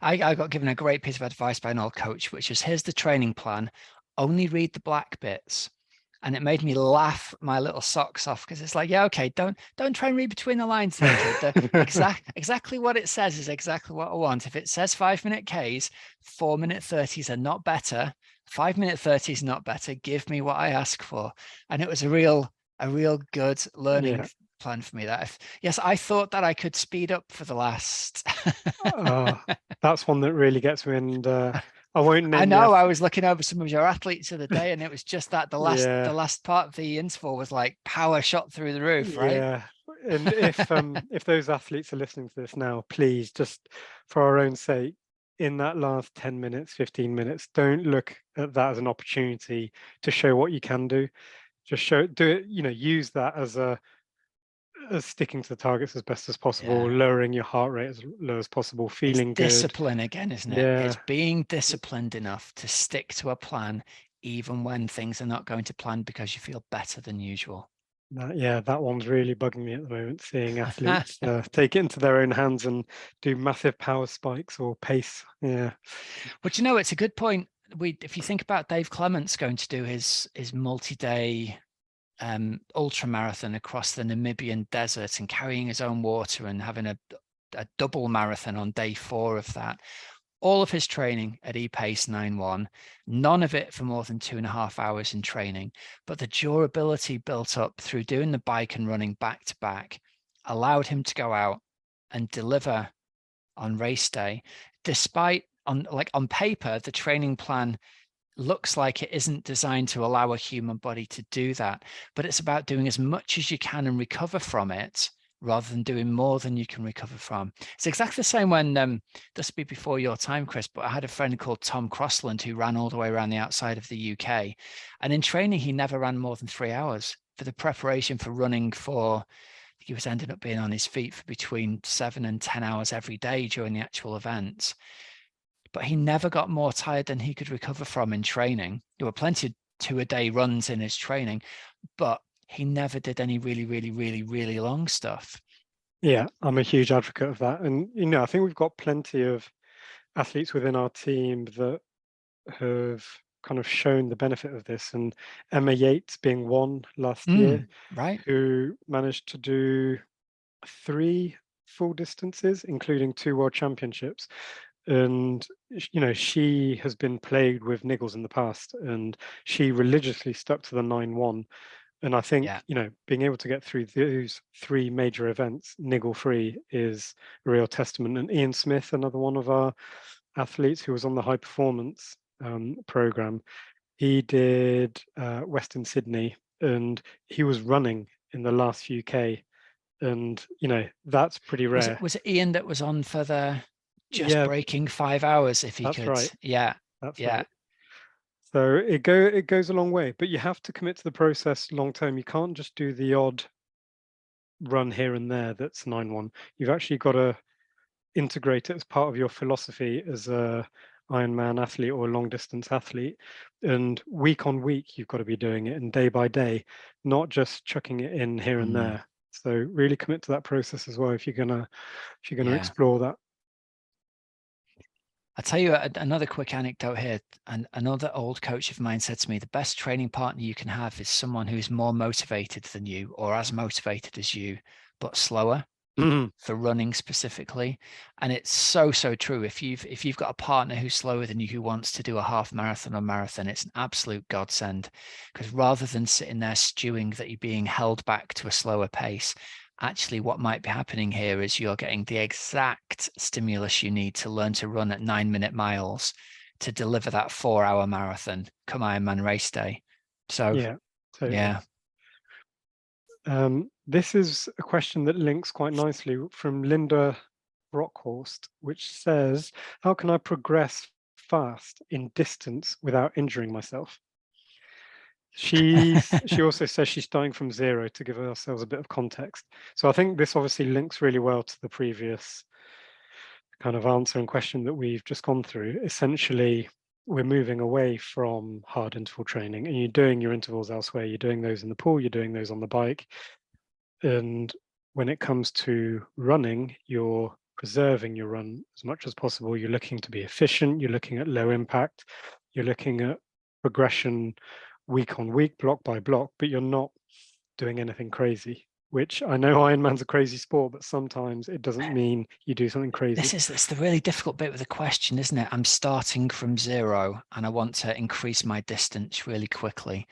I got given a great piece of advice by an old coach, which is here's the training plan, only read the black bits. And it made me laugh my little socks off because it's like, yeah, okay, don't try and read between the lines then, kid. Exactly what it says is exactly what I want. If it says 5-minute Ks, 4-minute 30s are not better, 5-minute 30s not better. Give me what I ask for. And it was a real good learning Yeah. plan for me. That yes, I thought that I could speed up for the last. That's one that really gets me, and I won't I name the know I was looking over some of your athletes the other day, and it was just that the yeah, last part of the interval was like power shot through the roof, right? yeah. And if those athletes are listening to this now, please just for our own sake, in that last 10 minutes, 15 minutes, don't look at that as an opportunity to show what you can do. Just do it, use that as sticking to the targets as best as possible, Yeah. lowering your heart rate as low as possible, It's feeling good. discipline again, isn't it? It's Yeah. being disciplined enough to stick to a plan even when things are not going to plan because you feel better than usual. That one's really bugging me at the moment, seeing athletes take it into their own hands and do massive power spikes or pace. Yeah. But it's a good point. If you think about Dave Clements going to do his multi-day ultra marathon across the Namibian desert and carrying his own water and having a double marathon on day 4 of that. All of his training at ePace 91, none of it for more than 2.5 hours in training, but the durability built up through doing the bike and running back to back allowed him to go out and deliver on race day, despite on paper, the training plan looks like it isn't designed to allow a human body to do that, but it's about doing as much as you can and recover from it rather than doing more than you can recover from. It's exactly the same when this will be before your time, Chris, but I had a friend called Tom Crossland who ran all the way around the outside of the UK, and in training he never ran more than 3 hours for the preparation for running for. He was ended up being on his feet for between 7 and 10 hours every day during the actual event, but he never got more tired than he could recover from in training. There were plenty of 2-a-day runs in his training, but he never did any really, really, really, really long stuff. Yeah, I'm a huge advocate of that. And, I think we've got plenty of athletes within our team that have kind of shown the benefit of this. And Emma Yates being one last year, Right? who managed to do 3 full distances, including 2 world championships. And she has been plagued with niggles in the past, and she religiously stuck to the 9-1. And I Yeah. think being able to get through those 3 major events niggle free is a real testament. And Ian Smith, another one of our athletes who was on the high performance program, he did Western Sydney, and he was running in the last few K, and that's pretty Was rare. it Ian that was on for the just Yeah, breaking 5 hours if he that's could? right. Yeah. That's Yeah. right. So it goes a long way, but you have to commit to the process long term. You can't just do the odd run here and there that's 9-1. You've actually got to integrate it as part of your philosophy as a Ironman athlete or a long distance athlete. And week on week, you've got to be doing it, and day by day, not just chucking it in here and Mm, there. So really commit to that process as well if you're gonna yeah. explore that. I'll tell you another quick anecdote here. And another old coach of mine said to me, the best training partner you can have is someone who's more motivated than you or as motivated as you, but slower. Mhm. for running specifically. And it's so true. If you've got a partner who's slower than you who wants to do a half marathon or marathon, it's an absolute godsend, because rather than sitting there stewing that you're being held back to a slower pace, actually what might be happening here is you're getting the exact stimulus you need to learn to run at 9-minute miles to deliver that 4-hour marathon come Ironman race day. So Yeah, totally. yeah. This is a question that links quite nicely from Linda Brockhorst, which says, how can I progress fast in distance without injuring myself? She also says she's starting from zero, to give ourselves a bit of context. So I think this obviously links really well to the previous kind of answer and question that we've just gone through. Essentially, we're moving away from hard interval training, and you're doing your intervals elsewhere. You're doing those in the pool, you're doing those on the bike. And when it comes to running, you're preserving your run as much as possible. You're looking to be efficient, you're looking at low impact, you're looking at progression week on week, block by block, but you're not doing anything crazy, which I know Ironman's a crazy sport, but sometimes it doesn't mean you do something crazy. It's the really difficult bit with the question, isn't it? I'm starting from zero and I want to increase my distance really quickly.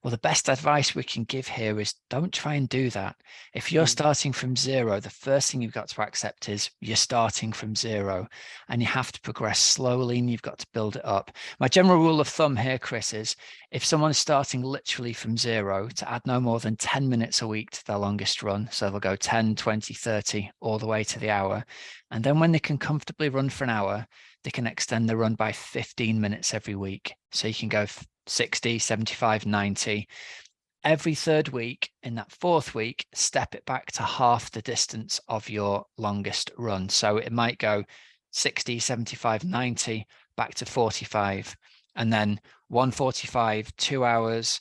Well, the best advice we can give here is don't try and do that. If you're Mm, starting from zero, the first thing you've got to accept is you're starting from zero, and you have to progress slowly and you've got to build it up. My general rule of thumb here, Chris, is if someone's starting literally from zero, to add no more than 10 minutes a week to their longest run. So they'll go 10, 20, 30, all the way to the hour. And then when they can comfortably run for an hour, they can extend the run by 15 minutes every week. So you can go 60, 75, 90. Every third week, in that fourth week, step it back to half the distance of your longest run. So it might go 60, 75, 90, back to 45, and then 145, 2 hours.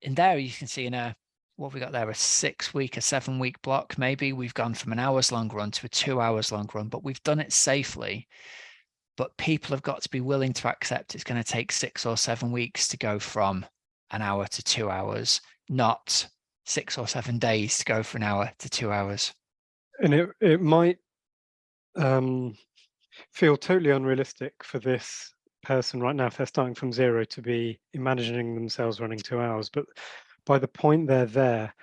In there, you can see in a what have we got there, a 6 week, a 7 week block, maybe we've gone from an hours long run to a 2 hours long run, but we've done it safely. But people have got to be willing to accept it's going to take 6 or 7 weeks to go from an hour to 2 hours, not 6 or 7 days to go from an hour to 2 hours. And it might feel totally unrealistic for this person right now, if they're starting from zero, to be imagining themselves running 2 hours. But by the point they're there,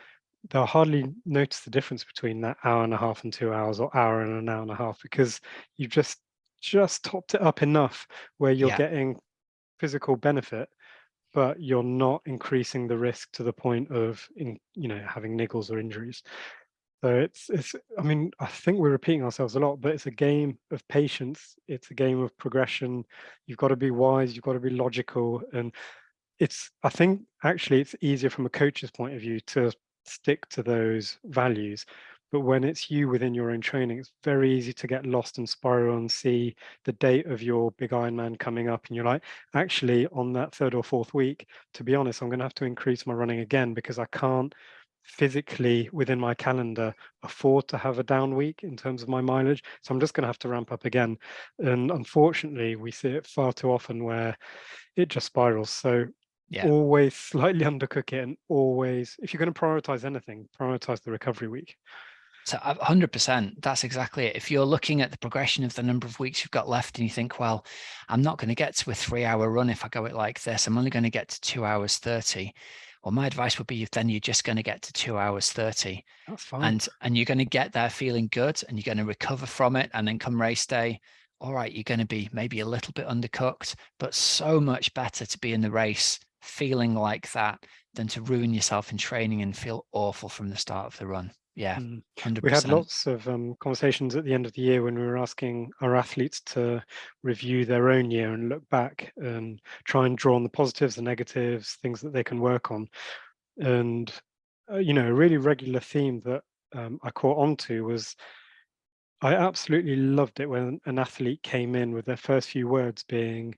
they'll hardly notice the difference between that hour and a half and 2 hours, or hour and an hour and a half, because you've just topped it up enough where you're Yeah. getting physical benefit, but you're not increasing the risk to the point of having niggles or injuries. So it's I mean, I think we're repeating ourselves a lot, but it's a game of patience. It's a game of progression. You've got to be wise, you've got to be logical. And I think actually it's easier from a coach's point of view to stick to those values. But when it's you within your own training, it's very easy to get lost and spiral and see the date of your big Ironman coming up. And you're like, actually, on that third or fourth week, to be honest, I'm going to have to increase my running again, because I can't physically within my calendar afford to have a down week in terms of my mileage. So I'm just going to have to ramp up again. And unfortunately, we see it far too often where it just spirals. So Yeah. always slightly undercook it, and always, if you're going to prioritize anything, prioritize the recovery week. So 100%, that's exactly it. If you're looking at the progression of the number of weeks you've got left and you think, well, I'm not going to get to a 3 hour run if I go it like this, I'm only going to get to 2 hours 30. Well, my advice would be then you're just going to get to 2 hours 30, That's fine. and you're going to get there feeling good and you're going to recover from it. And then come race day, all right, you're going to be maybe a little bit undercooked, but so much better to be in the race feeling like that than to ruin yourself in training and feel awful from the start of the run. Yeah, We had 100%. lots of conversations at the end of the year when we were asking our athletes to review their own year and look back and try and draw on the positives, the negatives, things that they can work on. And a really regular theme that I caught on to was, I absolutely loved it when an athlete came in with their first few words being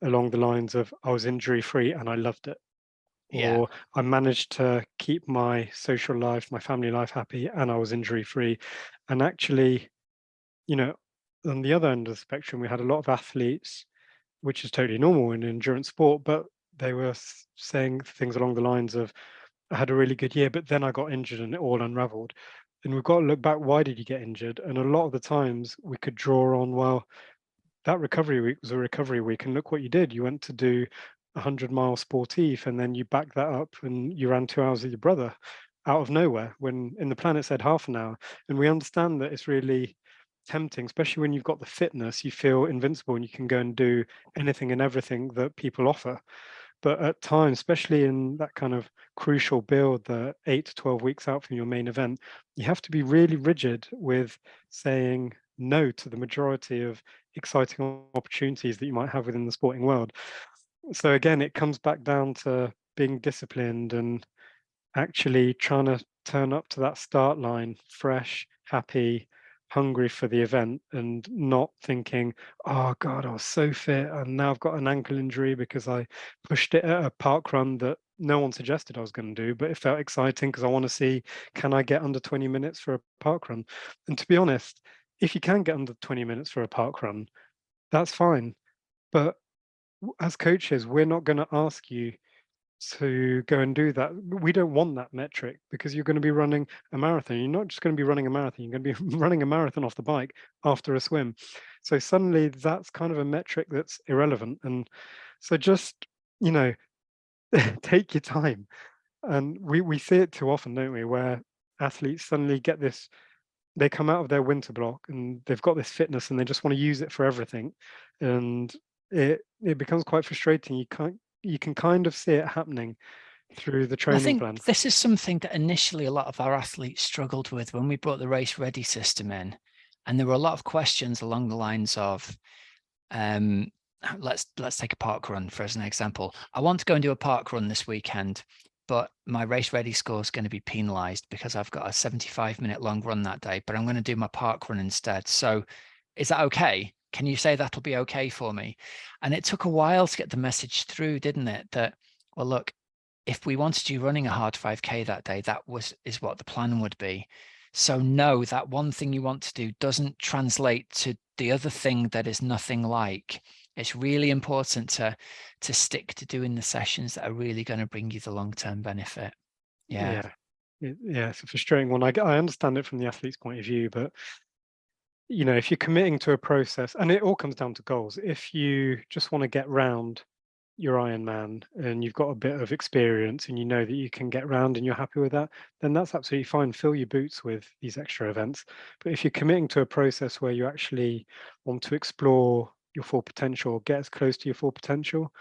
along the lines of, I was injury free and I loved it, Yeah. or I managed to keep my social life, my family life happy, and I was injury free. And actually, you know, on the other end of the spectrum, we had a lot of athletes, which is totally normal in endurance sport, but they were saying things along the lines of, I had a really good year, but then I got injured and it all unraveled. And we've got to look back, why did you get injured? And a lot of the times we could draw on, well, that recovery week was a recovery week, and look what you did. You went to do a 100-mile sportif, and then you backed that up and you ran 2 hours with your brother out of nowhere when in the plan it said half an hour. And we understand that it's really tempting, especially when you've got the fitness, you feel invincible and you can go and do anything and everything that people offer. But at times, especially in that kind of crucial build, the 8 to 12 weeks out from your main event, you have to be really rigid with saying no to the majority of exciting opportunities that you might have within the sporting world. So again, it comes back down to being disciplined and actually trying to turn up to that start line fresh, happy, hungry for the event, and not thinking, oh God, I was so fit and now I've got an ankle injury because I pushed it at a park run that no one suggested I was going to do, but it felt exciting because I want to see, can I get under 20 minutes for a park run? And to be honest, if you can get under 20 minutes for a park run, that's fine. But as coaches, we're not going to ask you to go and do that. We don't want that metric because you're going to be running a marathon. You're not just going to be running a marathon, you're going to be running a marathon off the bike after a swim. So suddenly that's kind of a metric that's irrelevant. And so just, you know, take your time. And we see it too often, don't we, where athletes suddenly get this, they come out of their winter block and they've got this fitness and they just want to use it for everything. And it becomes quite frustrating. You can kind of see it happening through the I training think plan. this is something that initially a lot of our athletes struggled with when we brought the race ready system in. And there were a lot of questions along the lines of, let's take a park run for as an example. I want to go and do a park run this weekend, but my race ready score is going to be penalized because I've got a 75-minute long run that day, but I'm going to do my park run instead. So is that okay? Can you say that'll be okay for me? And it took a while to get the message through, didn't it? That, well, look, if we wanted you running a hard 5K that day, is what the plan would be. So no, that one thing you want to do doesn't translate to the other thing that is nothing like. It's really important to stick to doing the sessions that are really going to bring you the long-term benefit. Yeah. Yeah, it's a frustrating one. I understand it from the athlete's point of view, but you know, if you're committing to a process, and it all comes down to goals. If you just want to get round your Ironman and you've got a bit of experience and you know that you can get round and you're happy with that, then that's absolutely fine. Fill your boots with these extra events. But if you're committing to a process where you actually want to explore your full potential, get as close to your full potential,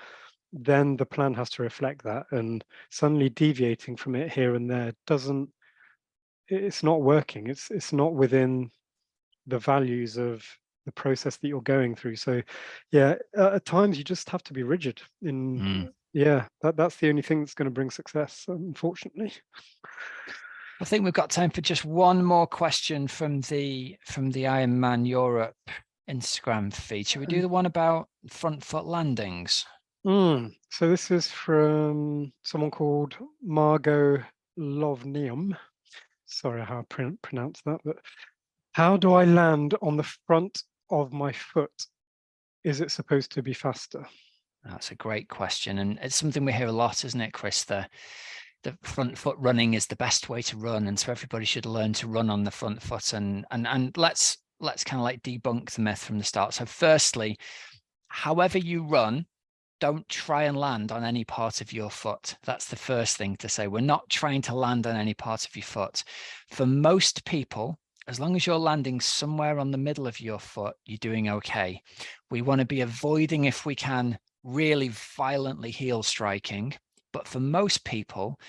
then the plan has to reflect that. And suddenly deviating from it here and there doesn't, it's not working. It's not within the values of the process that you're going through. So yeah, at times you just have to be rigid in, Mm. yeah, that's the only thing that's going to bring success, unfortunately. I think we've got time for just one more question from the Ironman Europe Instagram feed. Should we do the one about front foot landings? So this is from someone called Margot Lovnium. Sorry how I pronounce that, but how do I land on the front of my foot? Is it supposed to be faster? That's a great question. And it's something we hear a lot, isn't it, Chris? The front foot running is the best way to run. And so everybody should learn to run on the front foot. And let's kind of like debunk the myth from the start. So firstly, however you run, don't try and land on any part of your foot. That's the first thing to say. We're not trying to land on any part of your foot. For most people, as long as you're landing somewhere on the middle of your foot, you're doing okay. We want to be avoiding, if we can, really violently heel striking. But for most people,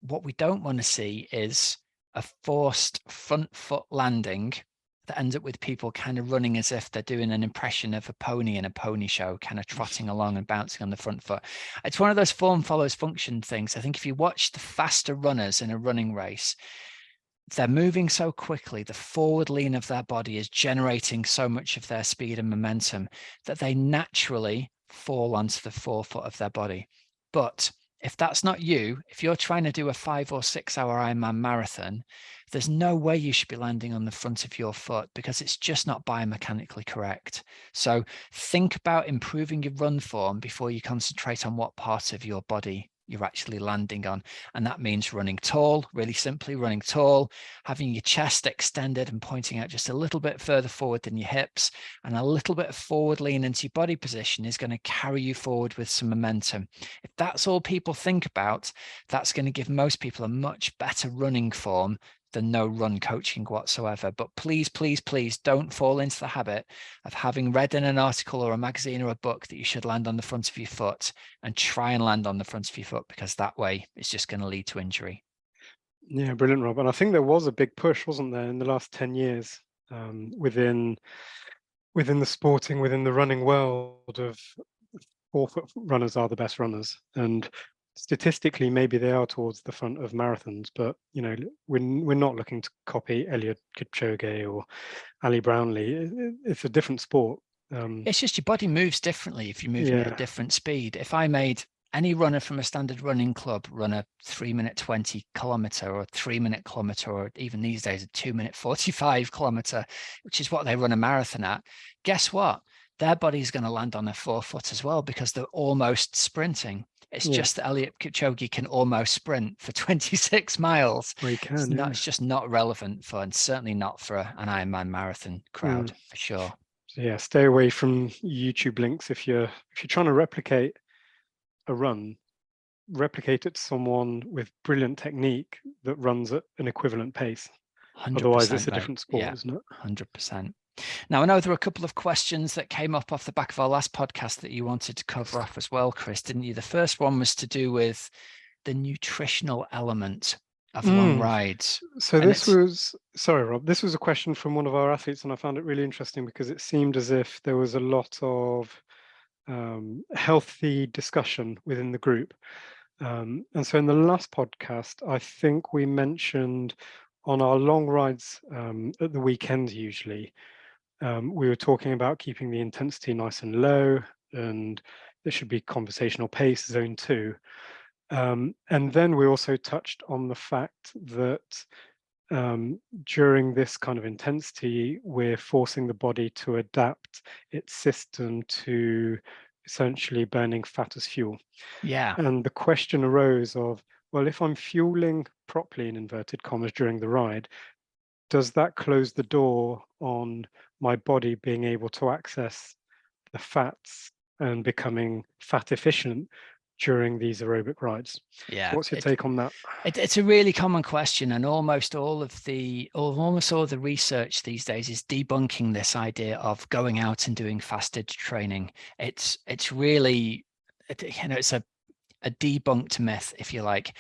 what we don't want to see is a forced front foot landing that ends up with people kind of running as if they're doing an impression of a pony in a pony show, kind of trotting along and bouncing on the front foot. It's one of those form follows function things. I think if you watch the faster runners in a running race, they're moving so quickly, the forward lean of their body is generating so much of their speed and momentum that they naturally fall onto the forefoot of their body. But if that's not you, if you're trying to do a 5 or 6 hour Ironman marathon, there's no way you should be landing on the front of your foot because it's just not biomechanically correct. So think about improving your run form before you concentrate on what part of your body you're actually landing on. And that means running tall, really simply running tall, having your chest extended and pointing out just a little bit further forward than your hips, and a little bit of forward lean into your body position is going to carry you forward with some momentum. If that's all people think about, that's going to give most people a much better running form than no run coaching whatsoever. But please, please, please don't fall into the habit of having read in an article or a magazine or a book that you should land on the front of your foot and try and land on the front of your foot, because that way it's just going to lead to injury. Yeah, brilliant, Rob. And I think there was a big push, wasn't there, in the last 10 years within the running world of 4-foot runners are the best runners. And statistically, maybe they are towards the front of marathons, but we're not looking to copy Eliud Kipchoge or Ali Brownlee. It's a different sport. It's just your body moves differently if you're moving at a Yeah, different speed. If I made any runner from a standard running club run a 3-minute 20 kilometer or a 3-minute kilometer, or even these days a 2-minute 45 kilometer, which is what they run a marathon at, guess what? Their body's going to land on their forefoot as well, because they're almost sprinting. It's yeah, just that Eliud Kipchoge can almost sprint for 26 miles. we It's can. not, Yeah. it's just not relevant for, and certainly not for an Ironman marathon crowd, for sure. So yeah, stay away from YouTube links if you're trying to replicate a run. Replicate it to someone with brilliant technique that runs at an equivalent pace. Otherwise, it's 100%, a mate. different sport, Yeah, isn't it? 100%. Now, I know there were a couple of questions that came up off the back of our last podcast that you wanted to cover off as well, Chris, didn't you? The first one was to do with the nutritional element of long rides. So And this it's, was, sorry, Rob, this was a question from one of our athletes, and I found it really interesting because it seemed as if there was a lot of healthy discussion within the group. And so in the last podcast, I think we mentioned on our long rides at the weekend, usually, we were talking about keeping the intensity nice and low, and there should be conversational pace, zone 2. And then we also touched on the fact that during this kind of intensity, we're forcing the body to adapt its system to essentially burning fat as fuel. yeah, And the question arose of, well, if I'm fueling properly in inverted commas during the ride, does that close the door on my body being able to access the fats and becoming fat efficient during these aerobic rides? yeah. What's your take on that? It's a really common question, and almost all the research these days is debunking this idea of going out and doing fasted training. It's really, it's a debunked myth, if you like.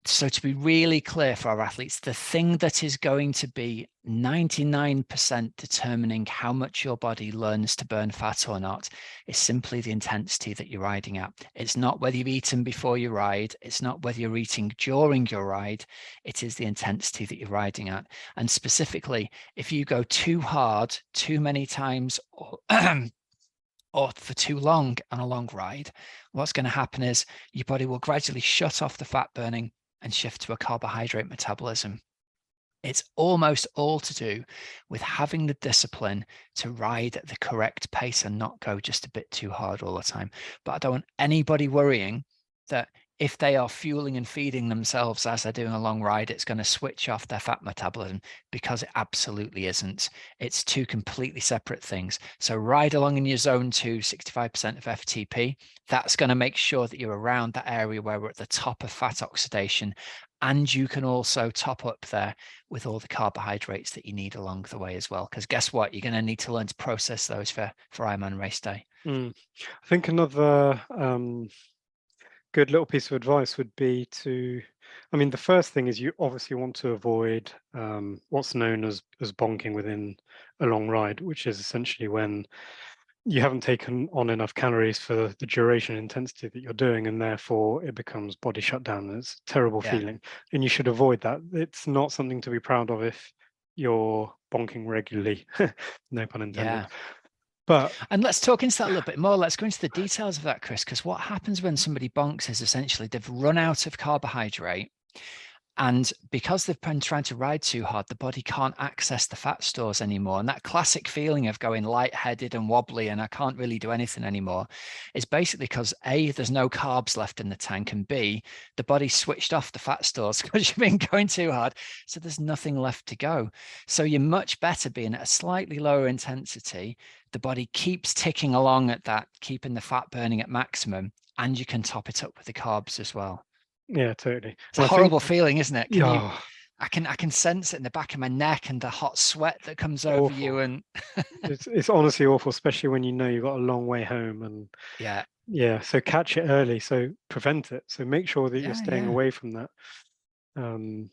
So to be really clear for our athletes, the thing that is going to be 99% determining how much your body learns to burn fat or not is simply the intensity that you're riding at. It's not whether you've eaten before you ride. It's not whether you're eating during your ride. It is the intensity that you're riding at. And specifically, if you go too hard, too many times, or for too long on a long ride, what's going to happen is your body will gradually shut off the fat burning and shift to a carbohydrate metabolism. It's almost all to do with having the discipline to ride at the correct pace and not go just a bit too hard all the time. But I don't want anybody worrying that if they are fueling and feeding themselves as they're doing a long ride, it's going to switch off their fat metabolism, because it absolutely isn't. It's two completely separate things. So ride along in your zone 2, 65% of FTP. That's going to make sure that you're around that area where we're at the top of fat oxidation. And you can also top up there with all the carbohydrates that you need along the way as well. Because guess what? You're going to need to learn to process those for Ironman race day. I think another good little piece of advice would be the first thing is you obviously want to avoid what's known as bonking within a long ride, which is essentially when you haven't taken on enough calories for the duration and intensity that you're doing, and therefore it becomes body shutdown. It's a terrible feeling, and you should avoid that. It's not something to be proud of if you're bonking regularly, no pun intended. Yeah. But And let's talk into that a little bit more. Let's go into the details of that, Chris, because what happens when somebody bonks is essentially they've run out of carbohydrate And because they've been trying to ride too hard, the body can't access the fat stores anymore. And that classic feeling of going lightheaded and wobbly and I can't really do anything anymore is basically because A, there's no carbs left in the tank, and B, the body switched off the fat stores because you've been going too hard. So there's nothing left to go. So you're much better being at a slightly lower intensity. The body keeps ticking along at that, keeping the fat burning at maximum, and you can top it up with the carbs as well. Yeah, totally. It's a And I horrible think, feeling, isn't it? yeah, I can sense it in the back of my neck and the hot sweat that comes over you. awful. And It's honestly awful, especially when you know you've got a long way home. And yeah, yeah, so catch it early, so prevent it. So make sure that you're yeah, staying yeah. away from that. Um,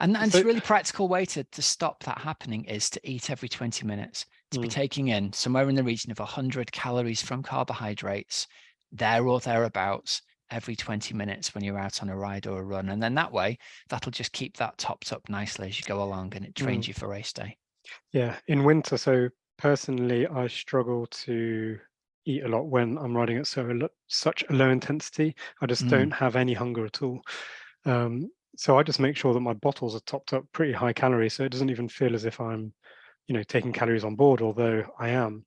And it's so a really practical way to stop that happening is to eat every 20 minutes, to be mm, taking in somewhere in the region of 100 calories from carbohydrates, there or thereabouts, every 20 minutes when you're out on a ride or a run. And then that way, that'll just keep that topped up nicely as you go along, and it trains mm, you for race day. yeah, in winter. So personally, I struggle to eat a lot when I'm riding at such a low intensity. I just Mm, don't have any hunger at all. So I just make sure that my bottles are topped up pretty high calorie, so it doesn't even feel as if I'm, taking calories on board, although I am.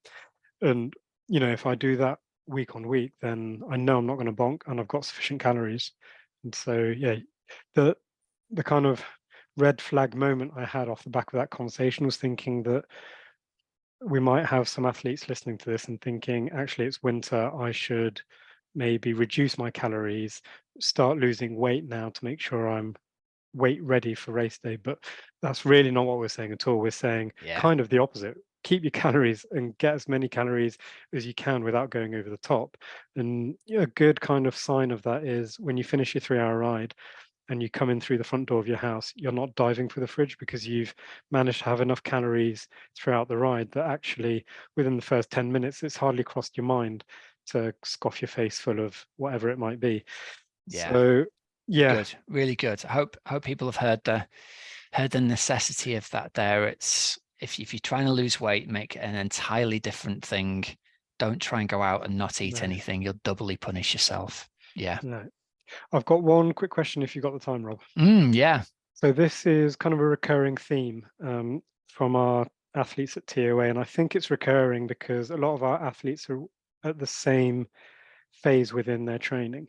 And if I do that week on week, then I know I'm not going to bonk, and I've got sufficient calories. And so, yeah, the the kind of red flag moment I had off the back of that conversation was thinking that we might have some athletes listening to this and thinking, actually, it's winter. I should maybe reduce my calories, start losing weight now to make sure I'm weight ready for race day. But that's really not what we're saying at all. We're saying yeah. kind of the opposite. Keep your calories and get as many calories as you can without going over the top. And a good kind of sign of that is when you finish your 3-hour ride and you come in through the front door of your house, you're not diving for the fridge because you've managed to have enough calories throughout the ride that actually within the first 10 minutes, it's hardly crossed your mind to scoff your face full of whatever it might be. Yeah. So, yeah, Good, really good. I hope people have heard the necessity of that there. It's if you're trying to lose weight, make it an entirely different thing. Don't try and go out and not eat no, anything. You'll doubly punish yourself. Yeah. no. I've got one quick question if you've got the time, Rob. Yeah. So this is kind of a recurring theme from our athletes at TOA, and I think it's recurring because a lot of our athletes are at the same phase within their training.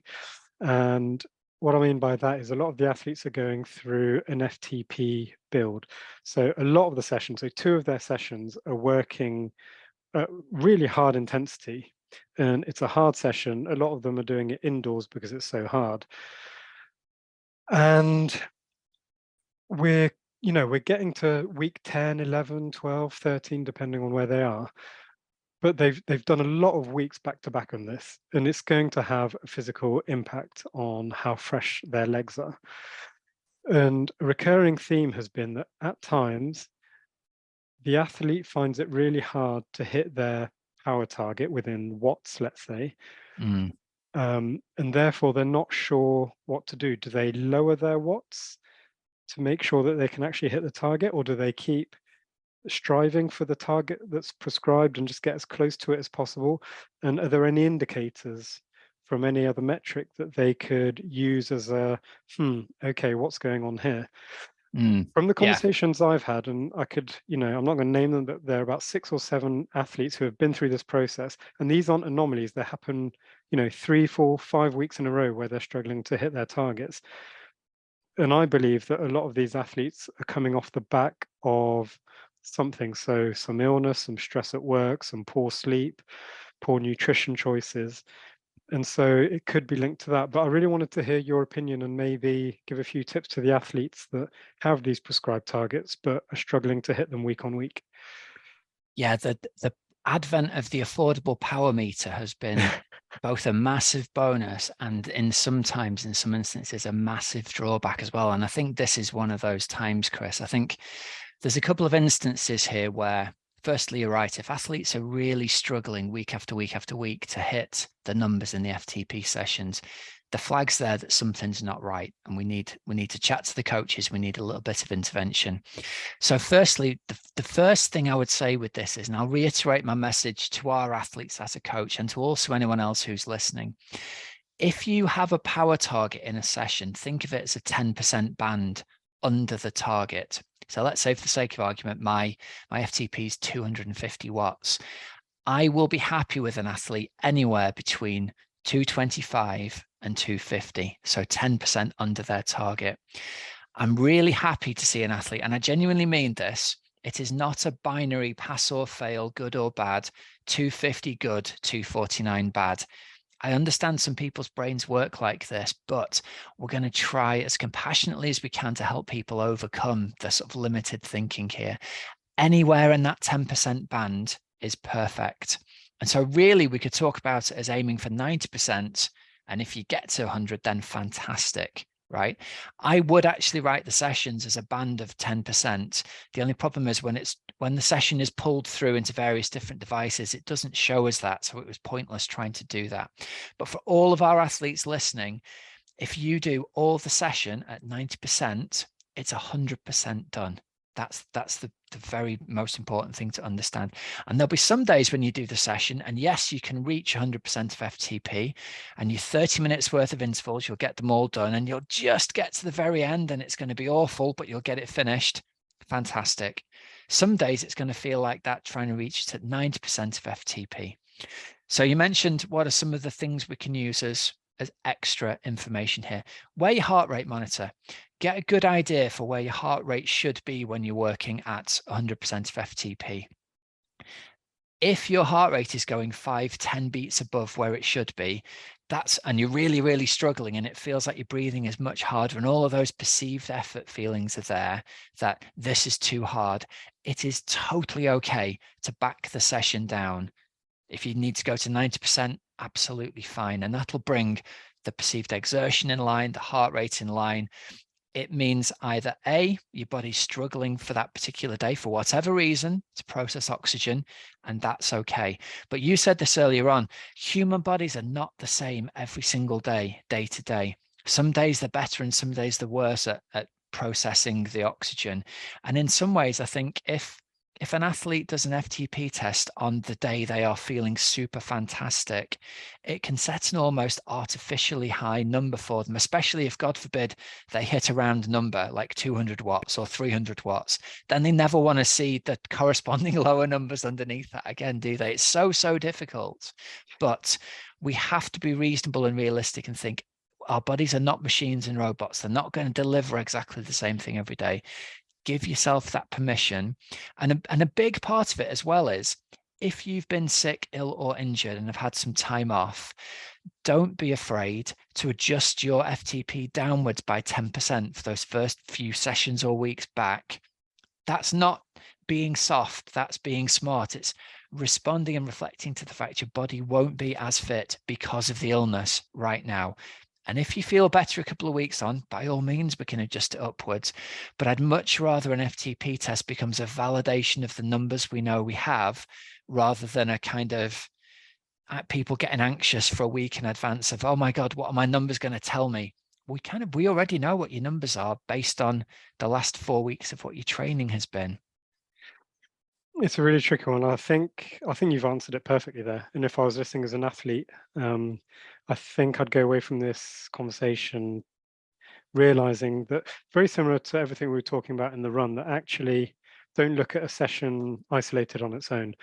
And what I mean by that is a lot of the athletes are going through an FTP build. So a lot of the sessions, so 2 of their sessions are working at really hard intensity. And it's a hard session. A lot of them are doing it indoors because it's so hard. And we're getting to week 10, 11, 12, 13, depending on where they are. But they've done a lot of weeks back to back on this, and it's going to have a physical impact on how fresh their legs are. And a recurring theme has been that at times the athlete finds it really hard to hit their power target within watts, let's say, Mm, and therefore they're not sure what to do. Do they lower their watts to make sure that they can actually hit the target, or do they keep striving for the target that's prescribed and just get as close to it as possible? And are there any indicators from any other metric that they could use as okay, what's going on here? From the yeah. conversations I've had, and I could, I'm not going to name them, but there are about 6 or 7 athletes who have been through this process. And these aren't anomalies. They happen, 3, 4, 5 weeks in a row where they're struggling to hit their targets. And I believe that a lot of these athletes are coming off the back of something. So some illness, some stress at work, some poor sleep, poor nutrition choices. And so it could be linked to that. But I really wanted to hear your opinion and maybe give a few tips to the athletes that have these prescribed targets but are struggling to hit them week on week. Yeah. The advent of the affordable power meter has been both a massive bonus and in some instances, a massive drawback as well. And I think this is one of those times, Chris. I think there's a couple of instances here where, firstly, you're right. If athletes are really struggling week after week after week to hit the numbers in the FTP sessions, the flag's there that something's not right, and we need to chat to the coaches. We need a little bit of intervention. So, firstly, the first thing I would say with this is, and I'll reiterate my message to our athletes as a coach and to also anyone else who's listening, if you have a power target in a session, think of it as a 10% band under the target. So let's say, for the sake of argument, my FTP is 250 watts. I will be happy with an athlete anywhere between 225 and 250, so 10% under their target. I'm really happy to see an athlete, and I genuinely mean this. It is not a binary pass or fail, good or bad, 250 good, 249 bad. I understand some people's brains work like this, but we're going to try as compassionately as we can to help people overcome the sort of limited thinking here. Anywhere in that 10% band is perfect. And so really we could talk about it as aiming for 90%. And if you get to 100, then fantastic, right? I would actually write the sessions as a band of 10%. The only problem is when the session is pulled through into various different devices, it doesn't show us that. So it was pointless trying to do that. But for all of our athletes listening, if you do all the session at 90%, it's 100% done. That's the very most important thing to understand. And there'll be some days when you do the session, and yes, you can reach 100% of FTP, and your 30 minutes worth of intervals, you'll get them all done, and you'll just get to the very end, and it's going to be awful, but you'll get it finished. Fantastic. Some days it's going to feel like that, trying to reach it at 90% of FTP. So you mentioned what are some of the things we can use as extra information here. Wear your heart rate monitor. Get a good idea for where your heart rate should be when you're working at 100% of FTP. If your heart rate is going 5-10 beats above where it should be, and you're really, really struggling, and it feels like your breathing is much harder, and all of those perceived effort feelings are there, that this is too hard, it is totally okay to back the session down. If you need to go to 90%, absolutely fine. And that'll bring the perceived exertion in line, the heart rate in line. It means either A, your body's struggling for that particular day for whatever reason to process oxygen, and that's okay. But you said this earlier on, human bodies are not the same every single day, day to day. Some days they're better and some days they're worse at processing the oxygen. And in some ways, I think if an athlete does an FTP test on the day they are feeling super fantastic, it can set an almost artificially high number for them, especially if, God forbid, they hit a round number like 200 watts or 300 watts. Then they never want to see the corresponding lower numbers underneath that again, do they? It's so, so difficult. But we have to be reasonable and realistic and think our bodies are not machines and robots. They're not going to deliver exactly the same thing every day. Give yourself that permission. And a big part of it as well is, if you've been sick, ill, or injured and have had some time off, don't be afraid to adjust your FTP downwards by 10% for those first few sessions or weeks back. That's not being soft, that's being smart. It's responding and reflecting to the fact your body won't be as fit because of the illness right now. And if you feel better a couple of weeks on, by all means, we can adjust it upwards. But I'd much rather an FTP test becomes a validation of the numbers we know we have, rather than a kind of people getting anxious for a week in advance of, oh my God, what are my numbers going to tell me? We already know what your numbers are based on the last 4 weeks of what your training has been. It's a really tricky one. I think you've answered it perfectly there. And if I was listening as an athlete, I think I'd go away from this conversation realizing that, very similar to everything we were talking about in the run, that actually don't look at a session isolated on its own.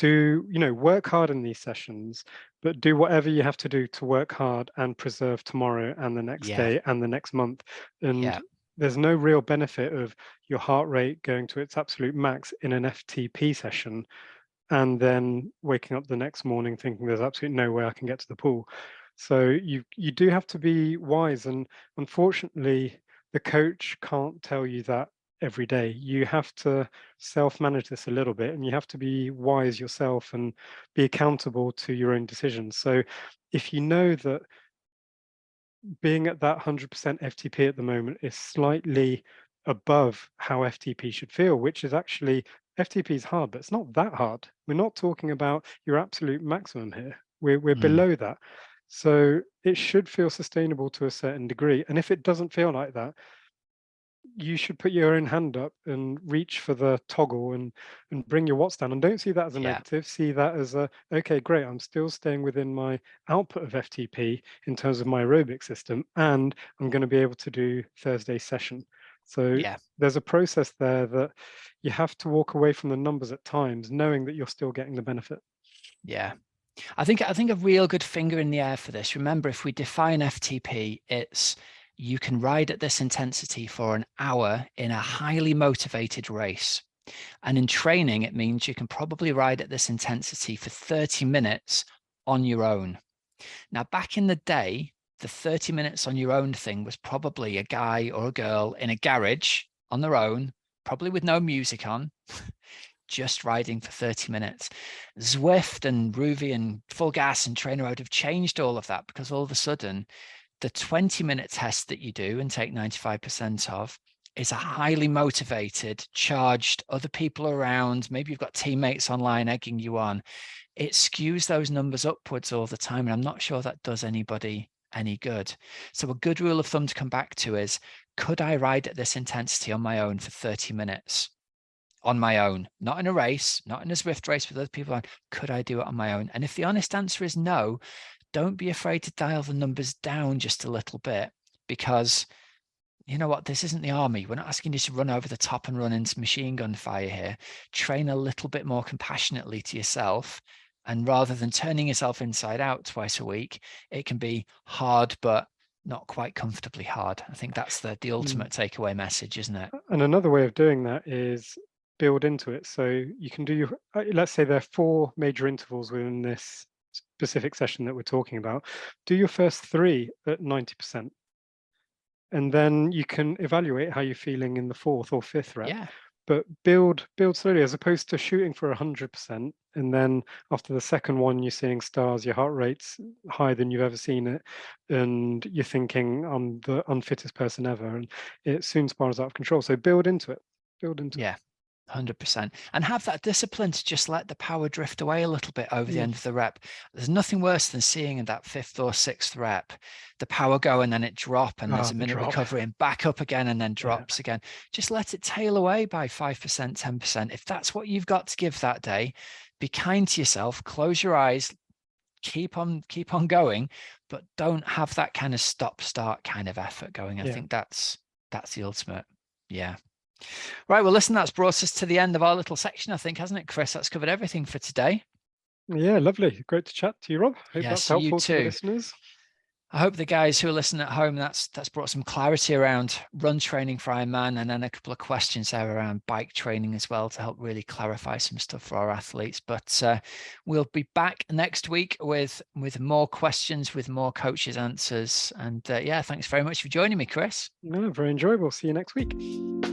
Work hard in these sessions, but do whatever you have to do to work hard and preserve tomorrow and the next day and the next month. And there's no real benefit of your heart rate going to its absolute max in an FTP session and then waking up the next morning thinking there's absolutely no way I can get to the pool. So you do have to be wise, and unfortunately the coach can't tell you that every day. You have to self-manage this a little bit, and you have to be wise yourself and be accountable to your own decisions. So if you know that being at that 100% FTP at the moment is slightly above how FTP should feel, which is actually, FTP is hard, but it's not that hard. We're not talking about your absolute maximum here. We're below that. So it should feel sustainable to a certain degree. And if it doesn't feel like that, you should put your own hand up and reach for the toggle and bring your watts down. And don't see that as a Yeah, negative. See that as a, okay, great. I'm still staying within my output of FTP in terms of my aerobic system, and I'm going to be able to do Thursday session. So yeah, there's a process there that you have to walk away from the numbers at times, knowing that you're still getting the benefit. yeah. I think a real good finger in the air for this. Remember, if we define FTP, it's you can ride at this intensity for an hour in a highly motivated race. And in training, it means you can probably ride at this intensity for 30 minutes on your own. Now, back in the day, the 30 minutes on your own thing was probably a guy or a girl in a garage on their own, probably with no music on, just riding for 30 minutes. Zwift and Ruvi and Full Gas and Trainer Road have changed all of that, because all of a sudden the 20-minute test that you do and take 95% of is a highly motivated, charged, other people around. Maybe you've got teammates online egging you on. It skews those numbers upwards all the time. And I'm not sure that does anybody any good. So a good rule of thumb to come back to is, could I ride at this intensity on my own for 30 minutes? On my own, not in a race, not in a Zwift race with other people on. Could I do it on my own? And if the honest answer is no, don't be afraid to dial the numbers down just a little bit, because you know what? This isn't the army. We're not asking you to run over the top and run into machine gun fire here. Train a little bit more compassionately to yourself. And rather than turning yourself inside out twice a week, it can be hard, but not quite comfortably hard. I think that's the Mm. ultimate takeaway message, isn't it? And another way of doing that is build into it. So you can do your, let's say there are 4 major intervals within this specific session that we're talking about. Do your first 3 at 90%. And then you can evaluate how you're feeling in the 4th or 5th rep. Yeah. But build slowly, as opposed to shooting for 100%. And then after the second one, you're seeing stars, your heart rate's higher than you've ever seen it. And you're thinking, I'm the unfittest person ever. And it soon spirals out of control. So build into it. Build into it. Yeah. 100%. And have that discipline to just let the power drift away a little bit over the Mm. end of the rep. There's nothing worse than seeing in that 5th or 6th rep the power go and then it drop, and there's a The minute drop. recovery and back up again and then Yeah. drops again. Just let it tail away by 5%, 10%. If that's what you've got to give that day, be kind to yourself, close your eyes, keep on going, but don't have that kind of stop-start kind of effort going. I Yeah. think that's the ultimate. Yeah. Right. Well, listen, that's brought us to the end of our little section, I think, hasn't it, Chris? That's covered everything for today. Yeah, lovely. Great to chat to you, Rob. Hope that's Yes, you helpful to the too. listeners. I hope the guys who are listening at home, that's brought some clarity around run training for Ironman, and then a couple of questions there around bike training as well to help really clarify some stuff for our athletes. But we'll be back next week with more questions, with more coaches' answers. And yeah, thanks very much for joining me, Chris. No, very enjoyable. See you next week.